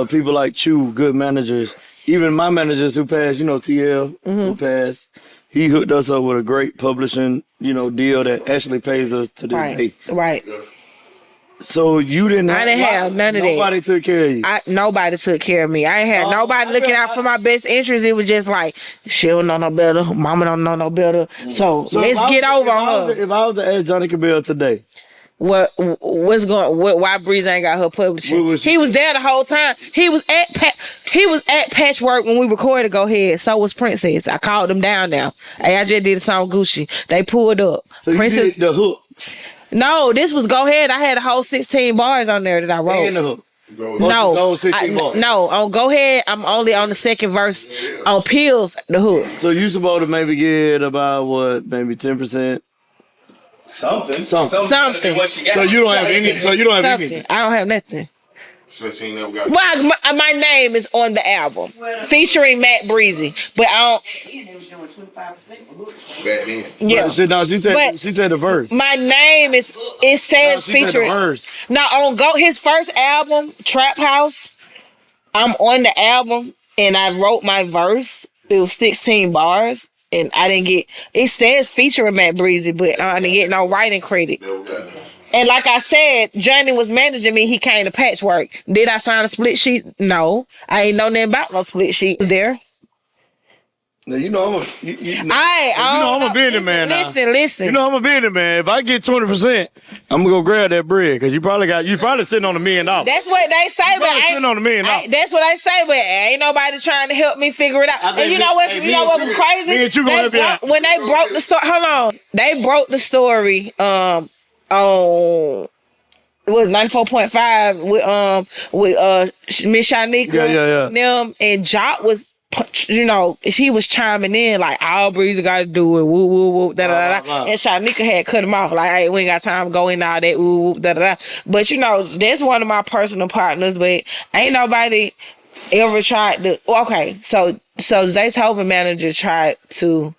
people like Chew, good managers. Even my managers who passed, you know, TL, who passed, he hooked us up with a great publishing, you know, deal that actually pays us to this day. Right. So you didn't have... I didn't have none of that. Nobody took care of you. Nobody took care of me. I ain't had nobody looking out for my best interest. It was just like, she don't know no better. Mama don't know no better. So let's get over on her. If I was to ask Johnny Cabell today, why Bre-Z ain't got her publishing? He was there the whole time. He was at Patchwork when we recorded Go Ahead. So was Princess. I called them down now. Hey, I just did a song Gucci. They pulled up. So Princess, you did the hook. No, this was Go Ahead. I had a whole 16 bars on there that I wrote. And the hook. No, on Go Ahead, I'm only on the second verse. On Pills, the hook. So you supposed to maybe get about what, maybe 10%? Something. So you don't have any. So you don't have anything. I don't have nothing. So she ain't never got... Well, my name is on the album, featuring Mac Bre-Z, but I don't. Back then. Yeah. She said the verse. My name is. It says She said featuring. the verse. Now on his first album, Trap House. I'm on the album and I wrote my verse. It was 16 bars. And I didn't get, it says featuring Mac Bre-Z, but I didn't get no writing credit. And like I said, Johnny was managing me. He came to Patchwork. Did I sign a split sheet? No. I ain't know nothing about no split sheet there. Now, you know I'm a business man now. Listen. You know I'm a business man. If I get 20%, I'm gonna go grab that bread because you probably sitting on $1 million. That's what they say, but sitting on $1 million. That's what they say, but ain't nobody trying to help me figure it out. And you know what? You know what was crazy? Me and you gonna help you out. When they broke the story, hold on. They broke the story. On it was 94.5 with Miss Shanika. Yeah. Them and Jock was. You know, he was chiming in like all Bre-Z got to do it, woo woo woo, da da da. And Shanika had cut him off like, hey, we ain't got time to go in all that woo woo, da da da. But you know, that's one of my personal partners. But ain't nobody ever tried to. Okay, so Zay's Hovind manager tried to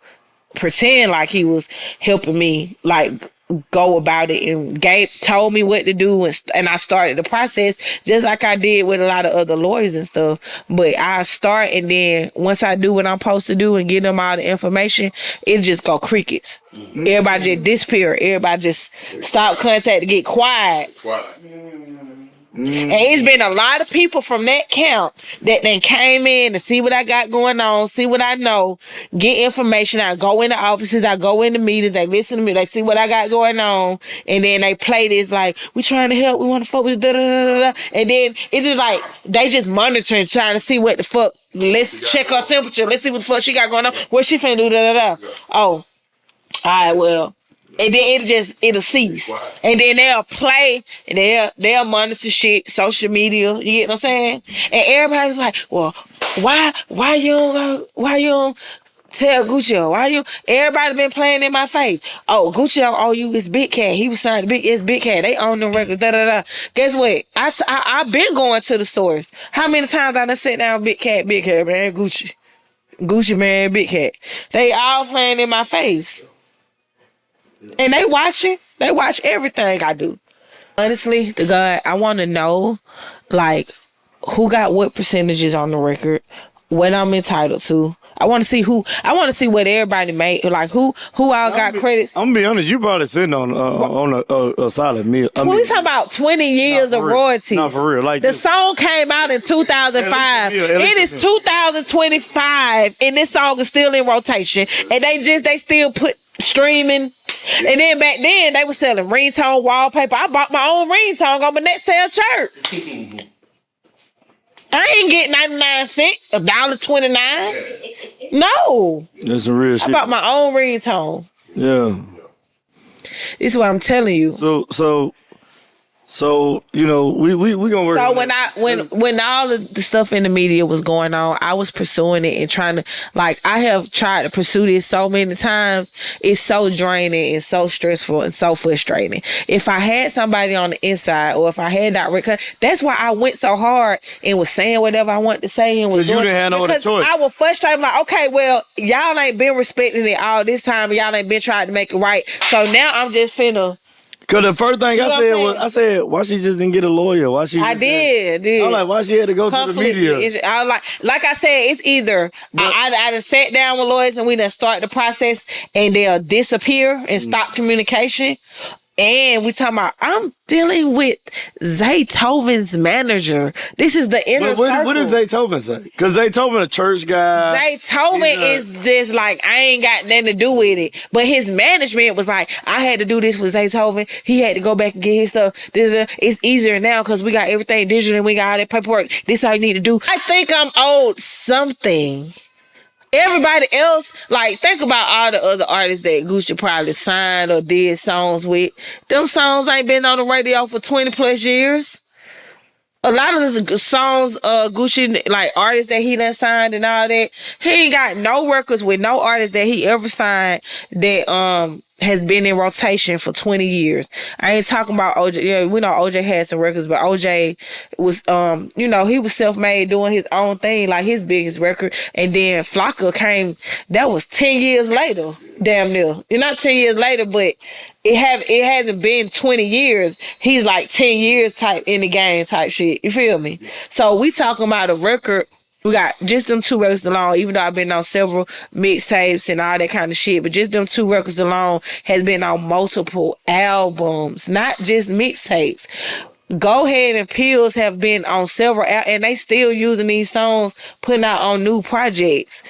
pretend like he was helping me, like go about it, and Gabe told me what to do, and I started the process just like I did with a lot of other lawyers and stuff. But I start, and then once I do what I'm supposed to do and get them all the information, it just go crickets. Everybody just disappear. Everybody just stop contact to get quiet. And it's been a lot of people from that camp that then came in to see what I got going on, see what I know, get information. I go in the offices, I go in the meetings, they listen to me, they see what I got going on, and then they play this like, we trying to help, we want to fuck with da da da da. And then it's just like, they just monitoring, trying to see what the fuck, let's check her temperature, let's see what the fuck she got going on, what she finna do, da da da. Oh, all right, well. And then it'll cease. And then they'll play, and they'll monitor shit, social media, you get what I'm saying? And everybody's like, well, why you don't tell Gucci? Everybody been playing in my face. Oh, Gucci don't owe you his Big Cat. He was signed to Big Cat. They own them records, da da da. Guess what? I've been going to the stores. How many times I done sit down Big Cat, man, Gucci, man, Big Cat. They all playing in my face. And they watching. They watch everything I do. Honestly, to God, I want to know, like, who got what percentages on the record, what I'm entitled to. I want to see what everybody made. Like, who all got credits. I'm gonna be honest. You probably sitting on a solid meal. We talking about 20 years of royalties. Not for real. Like the song came out in 2005. It is 2025, and this song is still in rotation. And they still put streaming. And then back then they were selling ringtone wallpaper. I bought my own ringtone on my next sale shirt. I ain't getting 99 cents, $1.29. No. That's some real shit. I bought my own ringtone. Yeah. This is what I'm telling you. So you know, we gonna work. So on when all of the stuff in the media was going on, I was pursuing it and trying to, like, I have tried to pursue this so many times. It's so draining and so stressful and so frustrating. If I had somebody on the inside, or if I had direct, that's why I went so hard and was saying whatever I wanted to say and was doing. You didn't have no other choice. I was frustrated. I'm like, okay, well, y'all ain't been respecting it all this time, and y'all ain't been trying to make it right. So now I'm just finna. Cause the first thing I said, why she just didn't get a lawyer? Why she? I did. I'm like, why she had to go to the media? I like I said, it's either I done sat down with lawyers and we done start the process and they'll disappear and stop communication. And we talking about, I'm dealing with Zaytoven's manager. This is the inner circle. What does Zaytoven say? Because Zaytoven a church guy. Zaytoven is just like, I ain't got nothing to do with it. But his management was like, I had to do this with Zaytoven. He had to go back and get his stuff. It's easier now because we got everything digital and we got all that paperwork. This is all you need to do. I think I'm owed something. Everybody else, like, think about all the other artists that Gucci probably signed or did songs with. Them songs ain't been on the radio for 20 plus years. A lot of the songs, Gucci, like, artists that he done signed and all that, he ain't got no records with no artist that he ever signed that has been in rotation for 20 years. I ain't talking about OJ. Yeah, we know OJ had some records, but OJ was, he was self-made doing his own thing, like his biggest record. And then Flocka came, that was 10 years later, damn near. Not 10 years later, but it hasn't been 20 years. He's like 10 years type in the game type shit. You feel me? So we talking about a record. We got just them 2 records alone, even though I've been on several mixtapes and all that kind of shit, but just them 2 records alone has been on multiple albums, not just mixtapes. Go Ahead and Pills have been on several and they still using these songs, putting out on new projects.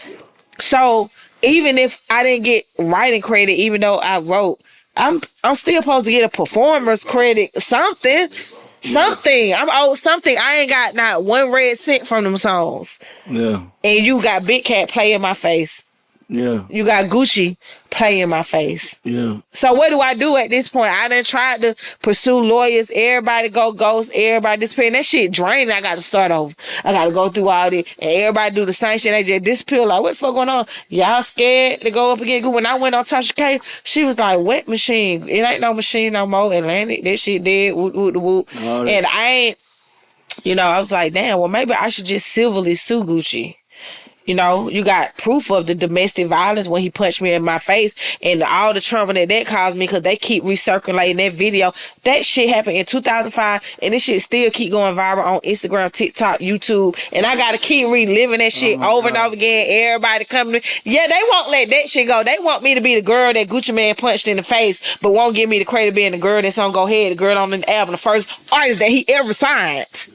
So even if I didn't get writing credit, even though I wrote, I'm still supposed to get a performer's credit, something. I'm owed something. I ain't got not 1 red cent from them songs. Yeah. And you got Big Cat play in my face. Yeah. You got Gucci play in my face. Yeah. So what do I do at this point? I done tried to pursue lawyers. Everybody go ghost. Everybody disappear. That shit draining. I got to start over. I got to go through all this. And everybody do the same shit. They just disappear. Like, what the fuck going on? Y'all scared to go up again? When I went on Tasha K, she was like, wet machine. It ain't no machine no more. Atlantic. That shit dead. Whoop, whoop, whoop. Oh, and I ain't, I was like, damn, well, maybe I should just civilly sue Gucci. You got proof of the domestic violence when he punched me in my face and all the trauma that caused me because they keep recirculating that video. That shit happened in 2005 and this shit still keep going viral on Instagram, TikTok, YouTube. And I got to keep reliving that shit over and over again. Everybody coming to me. Yeah, they won't let that shit go. They want me to be the girl that Gucci Man punched in the face, but won't give me the credit being the girl that's on Go Ahead, the girl on the album, the first artist that he ever signed.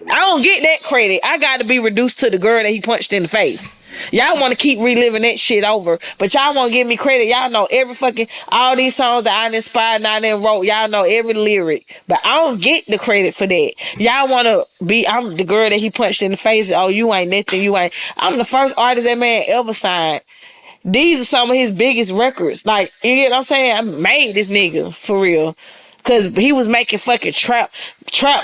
I don't get that credit. I got to be reduced to the girl that he punched in the face. Y'all want to keep reliving that shit over, but y'all won't give me credit. Y'all know all these songs that I inspired and I done wrote. Y'all know every lyric, but I don't get the credit for that. Y'all want to I'm the girl that he punched in the face. Oh, you ain't nothing. I'm the first artist that man ever signed. These are some of his biggest records. Like, you get what I'm saying? I made this nigga for real. Cause he was making fucking trap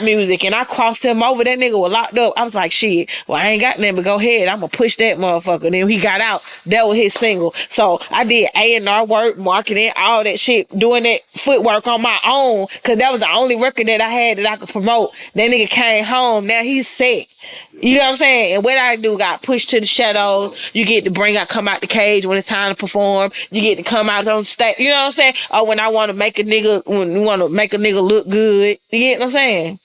music and I crossed him over. That nigga was locked up. I was like, shit, well, I ain't got nothing, but go ahead. I'm gonna push that motherfucker. And then he got out. That was his single. So I did A&R work, marketing, all that shit, doing that footwork on my own. Cause that was the only record that I had that I could promote. That nigga came home. Now he's set. You know what I'm saying? And what I do, got pushed to the shadows. You get to come out the cage when it's time to perform. You get to come out on stage. You know what I'm saying? Or when I want to make a nigga look good. You get what I'm saying?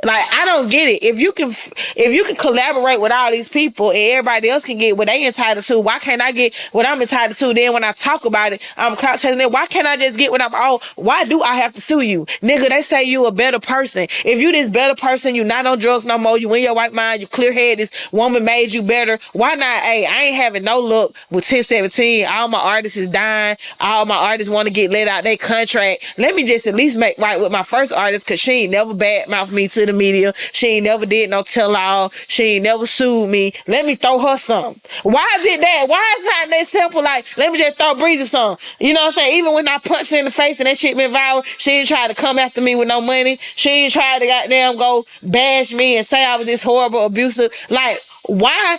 Like, I don't get it. If you can collaborate with all these people and everybody else can get what they entitled to, why can't I get what I'm entitled to? Then when I talk about it, I'm clout chasing it. Why can't I just get what I'm why do I have to sue you? Nigga, they say you a better person. If you this better person, you not on drugs no more, you in your right mind, you clear head, this woman made you better. Why not? Hey, I ain't having no luck with 1017. All my artists is dying. All my artists want to get let out their contract. Let me just at least make right with my first artist, cause she ain't never badmouthed me to the media. She ain't never did no tell-all. She ain't never sued me. Let me throw her some. Why is it that? Why is it not that simple? Like, let me just throw Bre-Z some. You know what I'm saying? Even when I punched her in the face and that shit been viral, she ain't try to come after me with no money. She ain't try to goddamn go bash me and say I was this horrible abusive. Like, why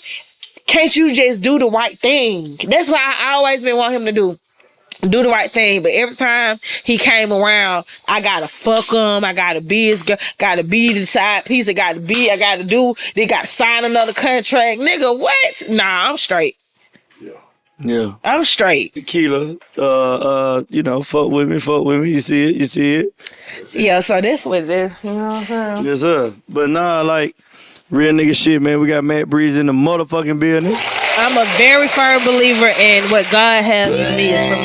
can't you just do the right thing? That's what I always been want him to do. Do the right thing, but every time he came around, I gotta fuck him. I gotta be his girl. Gotta be the side piece. I gotta do. They gotta sign another contract, nigga. What? Nah, I'm straight. Yeah. I'm straight. Tequila, fuck with me. You see it. Yeah, so that's what it is. You know what I'm saying? Yes, sir. But nah, like, real nigga shit, man. We got Mac Bre-Z in the motherfucking building. I'm a very firm believer in what God has for me is for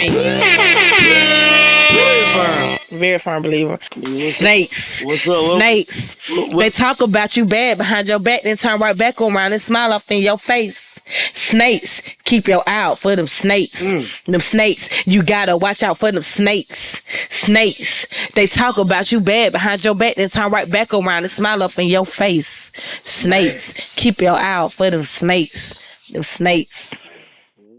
me. Very firm believer. Snakes. What's up? Snakes. They talk about you bad behind your back, then turn right back around and smile up in your face. Snakes. Keep your eye out for them snakes. Them snakes. You gotta watch out for them snakes. Snakes. They talk about you bad behind your back, then turn right back around and smile up in your face. Snakes. Keep your eye out for them snakes. Them snakes.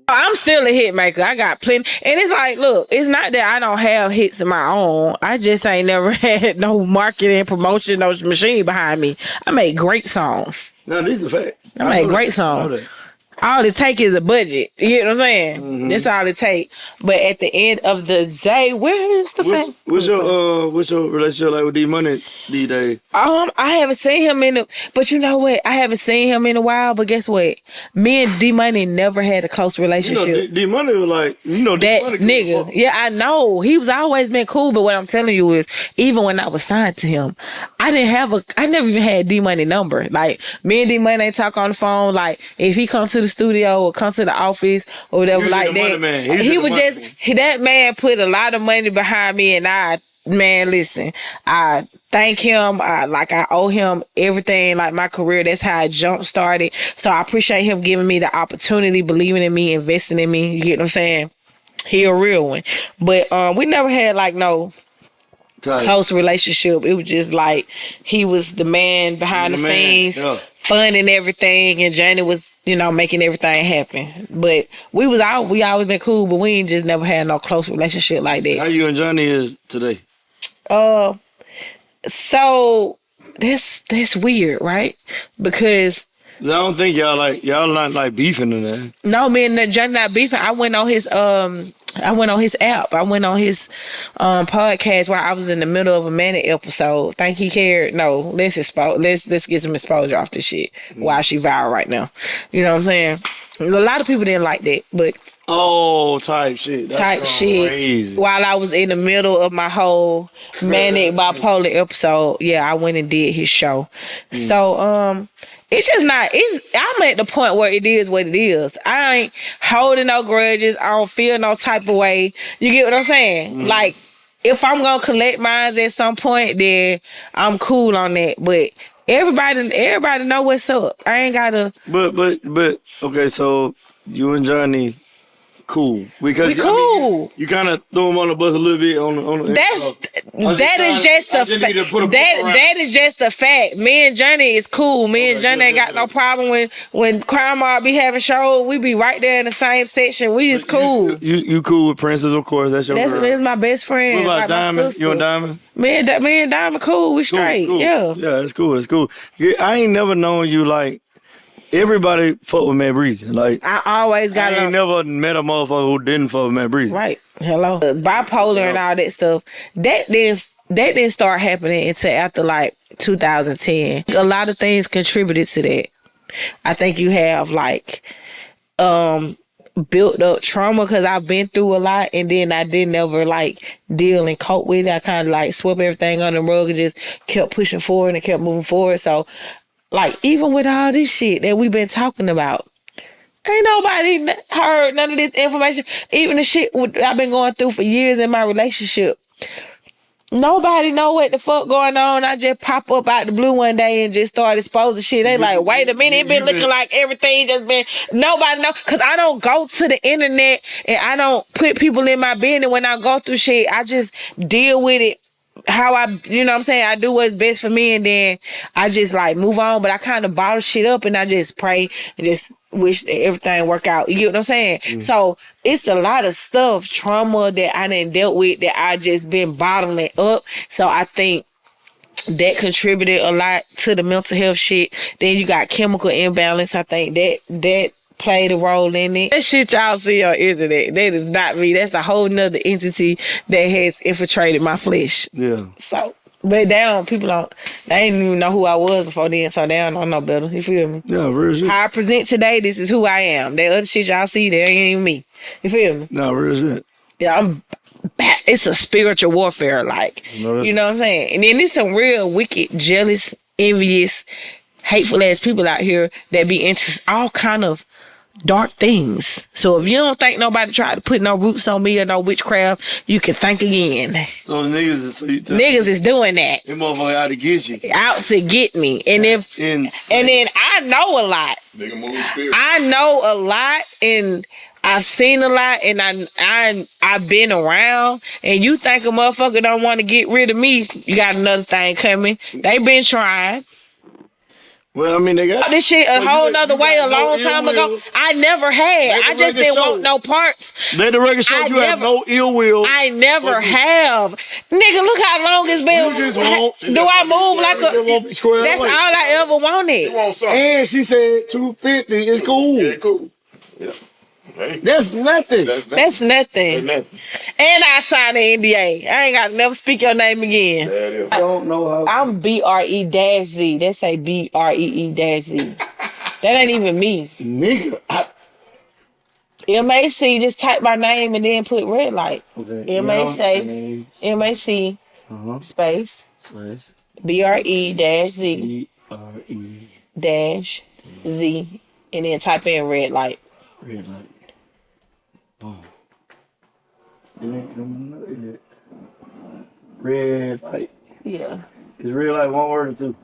I'm still a hit maker. I got plenty. And it's like, look, it's not that I don't have hits of my own. I just ain't never had no marketing, promotion, no machine behind me. I make great songs. No, these are facts. I make great songs. All it take is a budget. You know what I'm saying? Mm-hmm. That's all it take. But at the end of the day, where is the fact? What's your relationship like with D-Money these days? I haven't seen him but you know what? I haven't seen him in a while, but guess what? Me and D-Money never had a close relationship. D-Money was like, that nigga. Cool. Yeah, I know. He's always been cool, but what I'm telling you is, even when I was signed to him, I never even had D-Money number. Like, me and D-Money ain't talk on the phone. Like, if he come to the studio or come to the office or whatever like that, that man put a lot of money behind me, and I thank him. I owe him everything, like my career. That's how I jump started. So I appreciate him giving me the opportunity, believing in me, investing in me. You get what I'm saying? He a real one. But we never had like no close relationship. It was just like he was the man behind the scenes, fun and everything, and Johnny was, making everything happen. But we always been cool, but we ain't just never had no close relationship like that. How you and Johnny is today? So that's weird, right? Because I don't think y'all not like beefing in that. No, me and Johnny not beefing. I went on his app. I went on his podcast while I was in the middle of a manic episode. Think he cared? No, let's get some exposure off this shit while she viral right now. You know what I'm saying? A lot of people didn't like that, but type shit. That's crazy. While I was in the middle of my whole manic bipolar episode, I went and did his show. So it's just not. I'm at the point where it is what it is. I ain't holding no grudges. I don't feel no type of way. You get what I'm saying? Like, if I'm gonna collect mines at some point, then I'm cool on that. But everybody know what's up. I ain't gotta. But okay. So you and Johnny cool because we cool. You kind of throw him on the bus a little bit on the. That is just a fact. Me and Johnny is cool. Me and Johnny ain't got no problem when Crime Mob be having shows. We be right there in the same section. We just cool. You cool with Princess, of course. That's your girl. That's my best friend. What about Diamond? You and Diamond? Me and Diamond cool. We straight. Cool. Yeah. Yeah, it's cool. It's cool. I ain't never known you like. Everybody fuck with Mac Bre-Z. Like, I always got. I ain't never met a motherfucker who didn't fuck with Mac Bre-Z. Right. Hello. Bipolar and all that stuff. That didn't start happening until after like 2010. A lot of things contributed to that. I think you have like built up trauma because I've been through a lot, and then I didn't ever like deal and cope with it. I kind of like swept everything under the rug and just kept pushing forward and kept moving forward. So. Like, even with all this shit that we've been talking about, ain't nobody heard none of this information. Even the shit I've been going through for years in my relationship. Nobody know what the fuck going on. I just pop up out the blue one day and just start exposing shit. They like, wait a minute, it been looking like everything just been, nobody know. Cause I don't go to the internet and I don't put people in my business when I go through shit. I just deal with it how I, you know what I'm saying? I do what's best for me and then I just like move on. But I kind of bottle shit up and I just pray and just wish that everything work out. You get what I'm saying? So it's a lot of stuff, trauma that I done dealt with that I just been bottling up. So I think that contributed a lot to the mental health shit. Then you got chemical imbalance. I think that played a role in it. That shit y'all see on internet, that is not me. That's a whole nother entity that has infiltrated my flesh. Yeah. So, but people they didn't even know who I was before then, so they don't know better. You feel me? Yeah, real shit. How I present today, this is who I am. That other shit y'all see, that ain't even me. You feel me? No, real shit. Yeah, it's a spiritual warfare, like, you know what I'm saying? And then there's some real wicked, jealous, envious, hateful ass people out here that be into all kind of dark things. So if you don't think nobody tried to put no roots on me or no witchcraft, you can think again. So the niggas is doing that. Them motherfuckers out to get you. Out to get me. And Insane. and then I know a lot. Nigga move spirit. I know a lot and I've seen a lot and I've been around, and you think a motherfucker don't want to get rid of me, you got another thing coming. They been trying. Well, I mean, they got this shit a whole nother way a long time ago. I never had. I just didn't want no parts. Let the record show you have no ill will. I never have. Nigga, look how long it's been. Do I move like a... That's all I ever wanted. And she said 250 is cool. Yeah, cool. Yeah. Hey. That's nothing. That's nothing. And I signed an NDA. I ain't got to never speak your name again. I don't know how. I'm BRE-Z. They say BREE-Z. That ain't even me. Nigga. MAC, just type my name and then put red light. Okay. MAC, space, BRE-Z, BRE-Z, and then type in red light. Red light. Boom. It ain't coming up. Red light. Yeah. Is red light one word or two?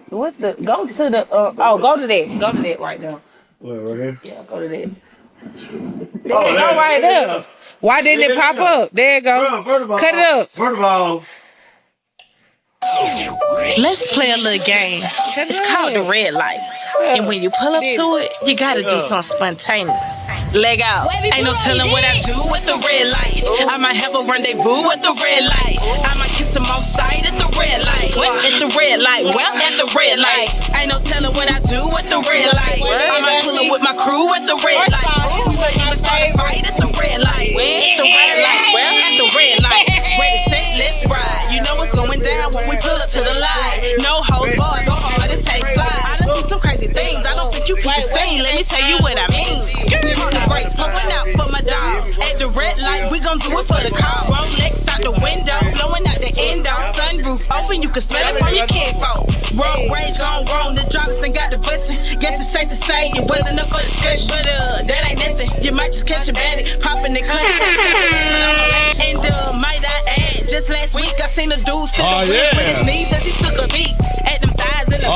What's the... Go to the... go to that. Go to that right now. What, right here? Yeah, go to that. Go right there. Why didn't it pop up? There you go. Bro, cut it up. First of all... Let's play a little game. It's called the red light. And when you pull up to it, you gotta do something spontaneous. Leg out. Ain't no telling what I do with the red light. I might have a rendezvous with the red light. I might kiss them on sight at the red light. At the red light. Well, at the red light. Ain't no telling what I do with the red light. I might pull up with my crew at the red light. Even start a fight at the red light. At the red light. Well, at the red light. Ready, set, let's ride. You know what's going down when we pull up to the light. No hoes, boy, go hard and take flight. I done seen some crazy things. I don't think you can see. Let me tell you what I mean. On the brakes, pumping out for my dogs. At the red light, we gon' do it for the car. Rolex out the window, blowing out the endo. Sunroof open, you can smell it from your kinfolks. Road rage gone wrong, the drivers done got the bustin'. Guess it's safe to say it wasn't up for discussion. But that ain't nothing. You might just catch a baddie, popping the cut. And might I add, just last week I seen a dude still with his knees as he took a peek at them thighs in the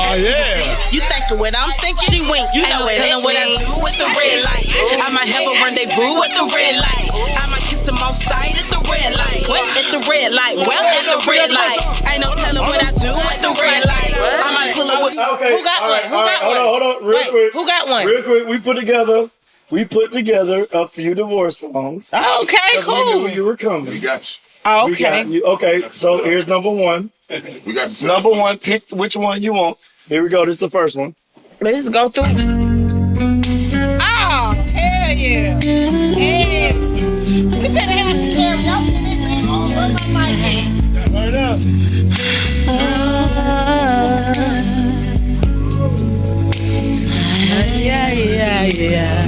You thinking what I'm thinking? She wink. You know what I do with the red light. I might have a rendezvous with the red light. I might kiss them on sight at the red light. At the red light. Well, at the red light. Ain't no telling what I do with the red light. I might pull up with. Okay. Who got one? Hold on. Real quick. Who got one? Real quick. We put together a few divorce songs. Okay, cool. We knew you were coming. We got you. Oh, We got you. Okay, so here's number one. We got you. Number one, pick which one you want. Here we go. This is the first one. Let's go through. Oh, hell yeah. Hey. We better have some karaoke in this. Where's my mic? Right up. Yeah.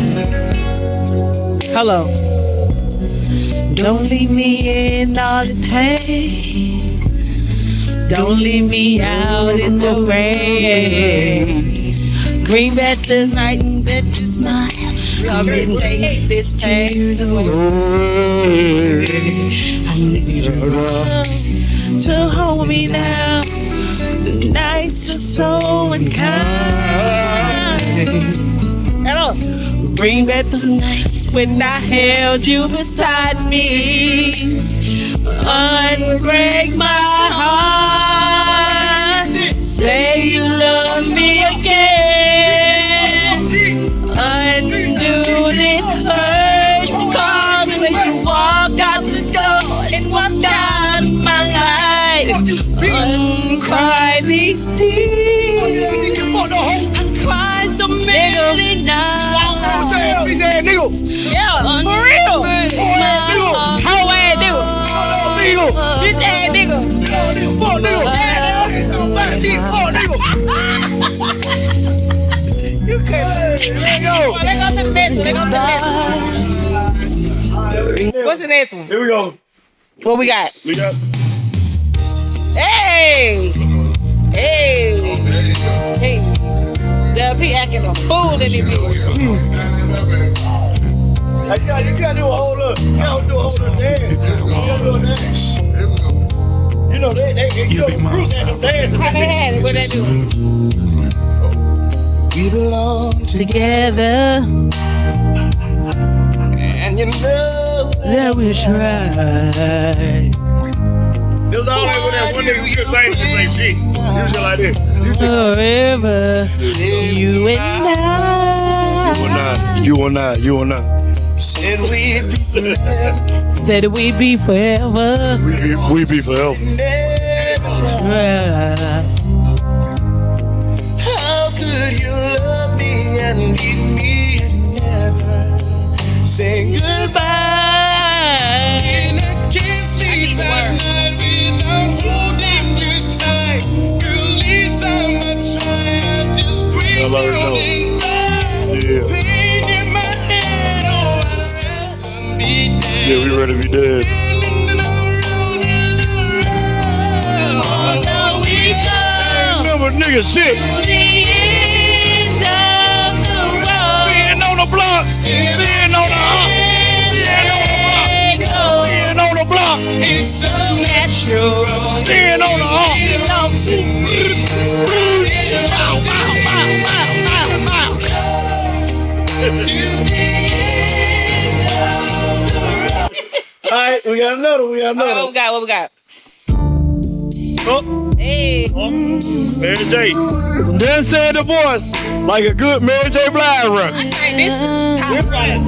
Hello. Don't leave me in all this pain. Don't leave me out in the rain. Bring back the night that you smile. Come and take this tears away. I need your arms to hold me now. The nights are so unkind. Hello. Bring back those nights when I held you beside me. break my heart. Say you love me again. Undo this hurt. Cause when you walk out the door and walk out of my life, uncry these tears. I'm crying so many nights. Yeah, for real. Whole ass nigga. Bitch ass nigga. What's the next one? Here we go. What we got? We got. Hey! Hey! Hey! He acting a fool in this bitch. You gotta do a whole other. You gotta do a whole other dance. You gotta do a dance. You know they them dancing. How they had it? What they do? We belong Together, and you know that we try. It was all like when that one nigga just say shit. He was just like this. Forever, you and I. You will not. said we'd be forever. Said we'd be forever. We be forever. Never try. How could you love me and leave me and never say goodbye? And I can't sleep at night without holding you tight. Girl, each time I try, I just break down and die. Pain in my head, oh, I'd rather be dead. Yeah, we ready to be dead. Remember, nigga, shit. Being on the block. Being on the block. It's so natural. Being on the block. All right, we got another. What we got? What we got? Oh, Hey. Mary J. Then said the voice like a good Mary J. Blige run.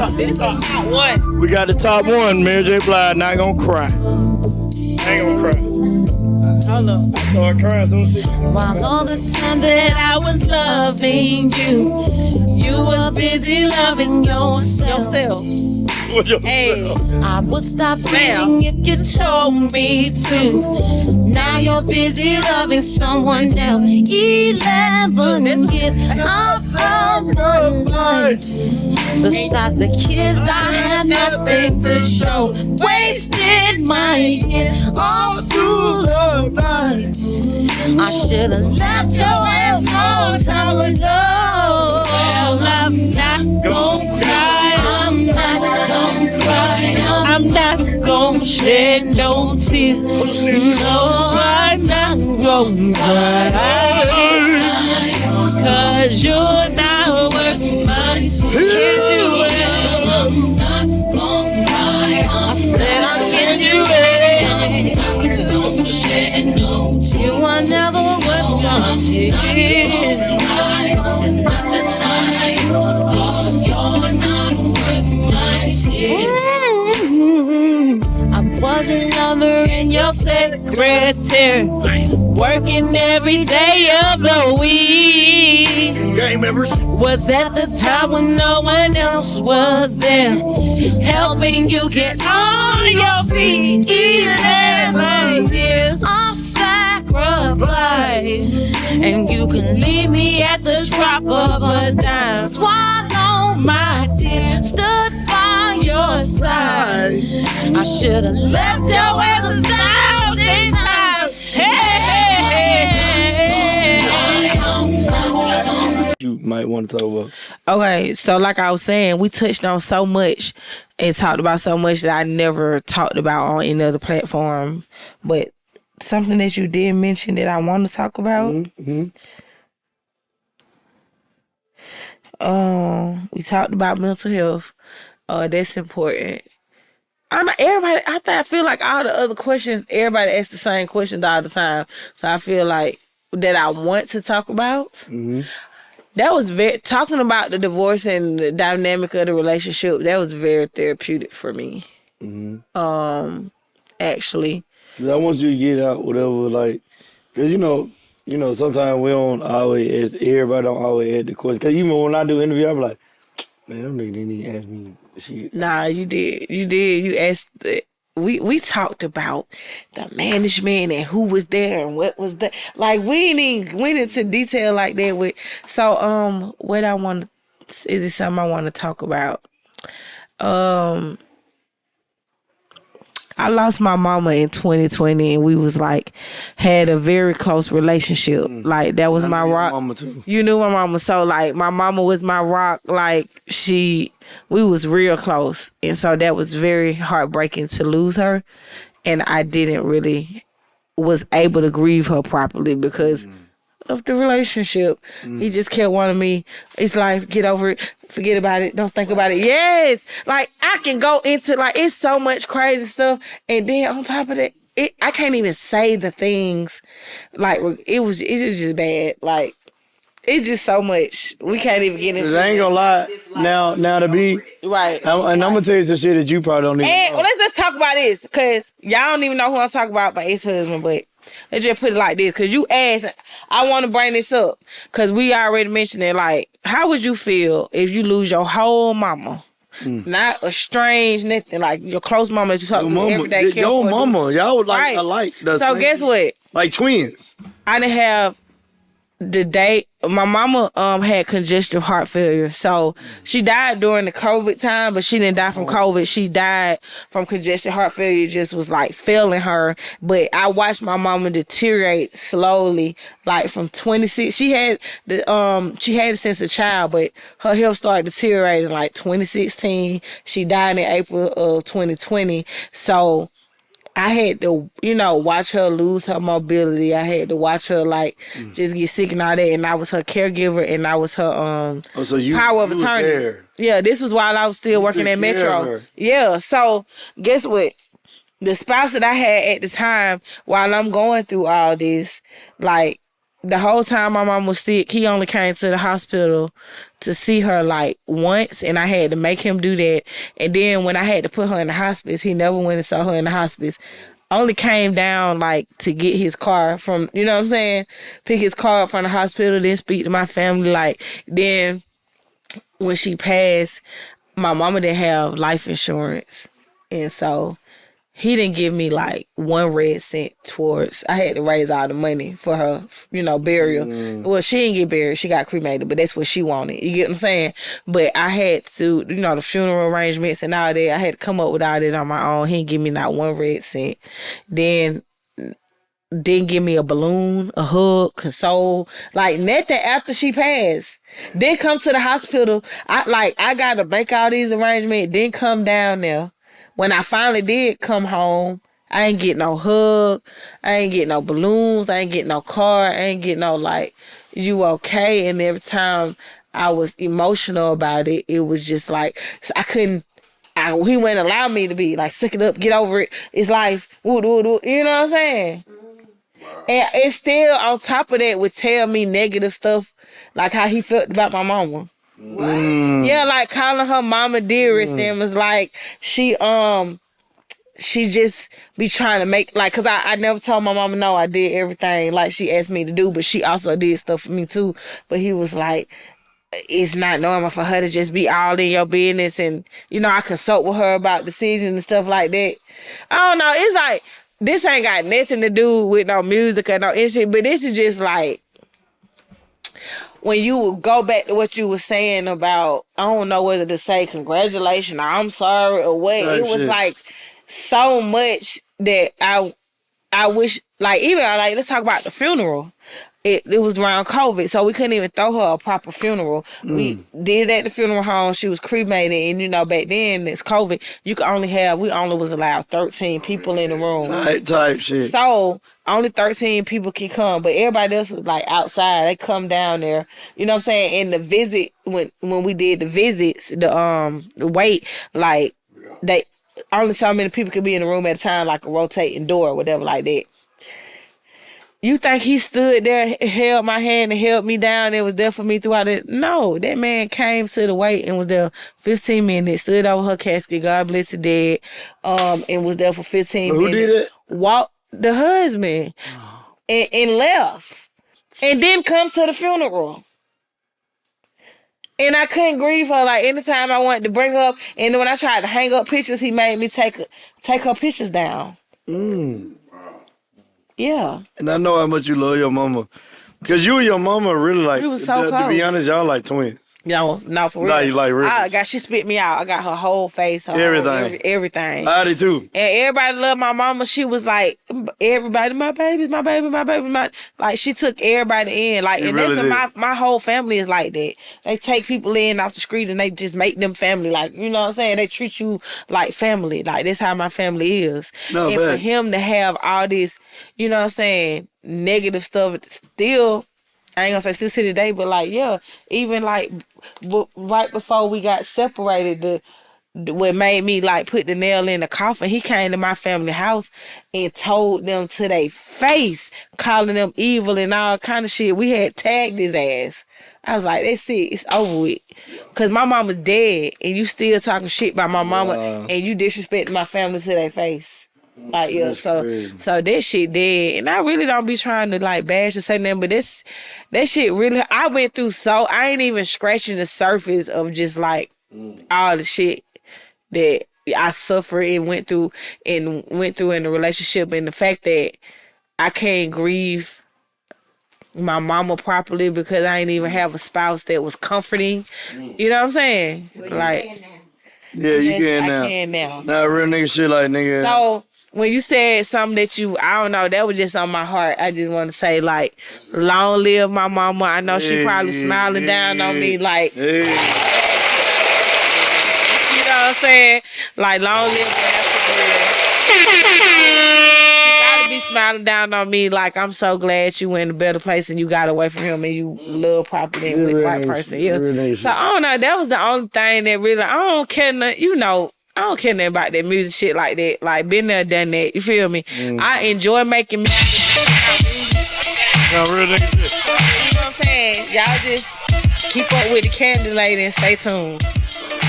This is top one. We got the top one, Mary J. Blige. Not gonna cry. Ain't gonna cry. Hold on. Start crying soon as she. While all the time that I was loving you, you were busy loving yourself. Hey. I would stop praying if you told me to. Now you're busy loving someone else. 11 years of one life. Besides the kids, I had nothing to show. Wasted my years all through the night. I should have left your ass long time ago. Well, I'm not gonna cry. I'm not gonna cry. I'm not gonna shed no tears. No, I'm not gonna cry. Cause you're not worth my tears. I'm not gonna cry. I said I can't do it. Don't shed no tears. You are never worth my tears. It's not the time. Cause you're not worth my tears. I was a lover in your secretary, working every day of the week. Gang members. Was at the time when no one else was there, helping you get on your feet. 11 years of sacrifice, and you can leave me at the drop of a dime. Swallow my tears, stood by your side. I should have left your ass 1,000 times. You might want to talk about. Okay, so like I was saying, we touched on so much and talked about so much that I never talked about on any other platform. But something that you did mention that I want to talk about. We talked about mental health. That's important. I feel like all the other questions, everybody asks the same questions all the time. So I feel like that I want to talk about. Mm-hmm. That was talking about the divorce and the dynamic of the relationship. That was very therapeutic for me. Mm-hmm. Actually. I want you to get out whatever, like, cause you know, sometimes we don't always everybody don't always ask the question. Cause even when I do interview, I'm like, man, them niggas didn't even ask me shit. Nah, you did. You asked. We talked about the management and who was there and what was there. Like we ain't even went into detail like that with. So what I want is it something I want to talk about? I lost my mama in 2020 and we was like had a very close relationship. Like that was my rock. Mama too. You knew my mama, so like my mama was my rock. Like we was real close, and so that was very heartbreaking to lose her. And I didn't really was able to grieve her properly because of the relationship. He just kept wanting me. It's life. Get over it. Forget about it. Don't think about it. Yes. Like I can go into like it's so much crazy stuff, and then on top of that, I can't even say the things. Like it was just bad. Like it's just so much. We can't even get into. I ain't gonna lie. Now to be right. I'm gonna tell you some shit that you probably don't even And know. let's talk about this because y'all don't even know who I'm talking about, my ex-husband, but let's just put it like this because you asked. I want to bring this up because we already mentioned it. Like, how would you feel if you lose your whole mama? Not estranged, nothing. Like your close mama that you talk to every day. Your mama. Y'all would like alike. So guess what? Like twins. I didn't have the date. My mama had congestive heart failure, so she died during the COVID time, but she didn't die from COVID. She died from congestive heart failure. It just was like failing her. But I watched my mama deteriorate slowly, like from 26. She had it since a child, but her health started deteriorating like 2016. She died in April of 2020. So I had to, watch her lose her mobility. I had to watch her just get sick and all that. And I was her caregiver, and I was her power of attorney. There. Yeah, this was while I was still working at Metro. Yeah. So guess what? The spouse that I had at the time, while I'm going through all this, like the whole time my mom was sick, he only came to the hospital to see her like once, and I had to make him do that. And then when I had to put her in the hospice, he never went and saw her in the hospice. Only came down like to get his car from, you know what I'm saying? Pick his car up from the hospital, then speak to my family. Like then when she passed, my mama didn't have life insurance. And so he didn't give me like one red cent towards. I had to raise all the money for her, burial. Well, she didn't get buried. She got cremated, but that's what she wanted. You get what I'm saying? But I had to, the funeral arrangements and all that. I had to come up with all that on my own. He didn't give me not one red cent. Then didn't give me a balloon, a hug, console, like nothing after she passed. Then come to the hospital. I got to make all these arrangements. Then come down there. When I finally did come home, I ain't get no hug. I ain't get no balloons. I ain't get no card. I ain't get no you okay? And every time I was emotional about it, it was just like, I couldn't, he wouldn't allow me to be like, suck it up, get over it. It's life. Woo, woo, woo. You know what I'm saying? And it still, on top of that, would tell me negative stuff, like how he felt about my mama. Yeah, like calling her mama dearest, and was like she just be trying to make cause I never told my mama no, I did everything like she asked me to do, but she also did stuff for me too. But he was like, it's not normal for her to just be all in your business, and I consult with her about decisions and stuff like that. I don't know, it's like this ain't got nothing to do with no music or no shit, but this is just like, when you would go back to what you were saying about, I don't know whether to say congratulations or I'm sorry or what. It was like so much that I wish, even let's talk about the funeral. It was around COVID, so we couldn't even throw her a proper funeral. We did it at the funeral home. She was cremated, and back then it's COVID. We only was allowed 13 people in the room. Type shit. So only 13 people can come, but everybody else was outside. They come down there. You know what I'm saying? And the visit, when we did the visits, the wait, only so many people could be in the room at a time, like a rotating door or whatever like that. You think he stood there, held my hand and held me down and was there for me throughout it? No, that man came to the wake and was there 15 minutes, stood over her casket, God bless the dead, and was there for 15 minutes. Who did it? Walked the husband and left. And didn't come to the funeral. And I couldn't grieve her. Like, anytime I wanted to bring her up, and when I tried to hang up pictures, he made me take her pictures down. Yeah. And I know how much you love your mama. Because you and your mama really like, We was so close. to be honest, y'all like twins. No, for real. Nah, you like really. She spit me out. I got her whole face, her Everything. whole, everything. I did too. And everybody loved my mama. She was like, everybody, my baby. Like, she took everybody in. Like, You and really that's did. my whole family is like that. They take people in off the street and they just make them family. Like, you know what I'm saying? They treat you like family. Like, that's how my family is. No, and bad. for him to have all this, you know what I'm saying, negative stuff still, I ain't gonna say still to today, but like, yeah, even like right before we got separated, what made me like put the nail in the coffin, he came to my family house and told them to their face, calling them evil and all kind of shit. We had tagged his ass. I was like, that's it, it's over with. Cause my mama's dead and you still talking shit about my mama and you disrespecting my family to their face. Like, yeah, so that shit dead. And I really don't be trying to like bash or say nothing, but that shit really, I went through I ain't even scratching the surface of just like all the shit that I suffered and went through in the relationship, and the fact that I can't grieve my mama properly because I ain't even have a spouse that was comforting. You know what I'm saying? Like, Yeah, you yes, can now. I can now. Nah, real nigga shit like nigga. So when you said something that I don't know, that was just on my heart. I just want to say, like, long live my mama. I know she probably smiling down on me, like, you know what I'm saying? Like, long live She gotta be smiling down on me, like, I'm so glad you went in a better place and you got away from him and you love property and with the right person. Yeah. So I don't know. That was the only thing that really, I don't care nothing, you know. I don't care nothing about that music shit like that. Like, been there, done that. You feel me? I enjoy making music. No, real nigga shit. You know what I'm saying? Y'all just keep up with the Candy Lady and stay tuned.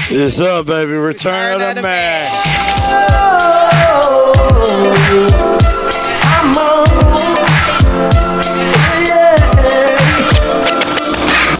Yes, up, baby. Return of the Mac.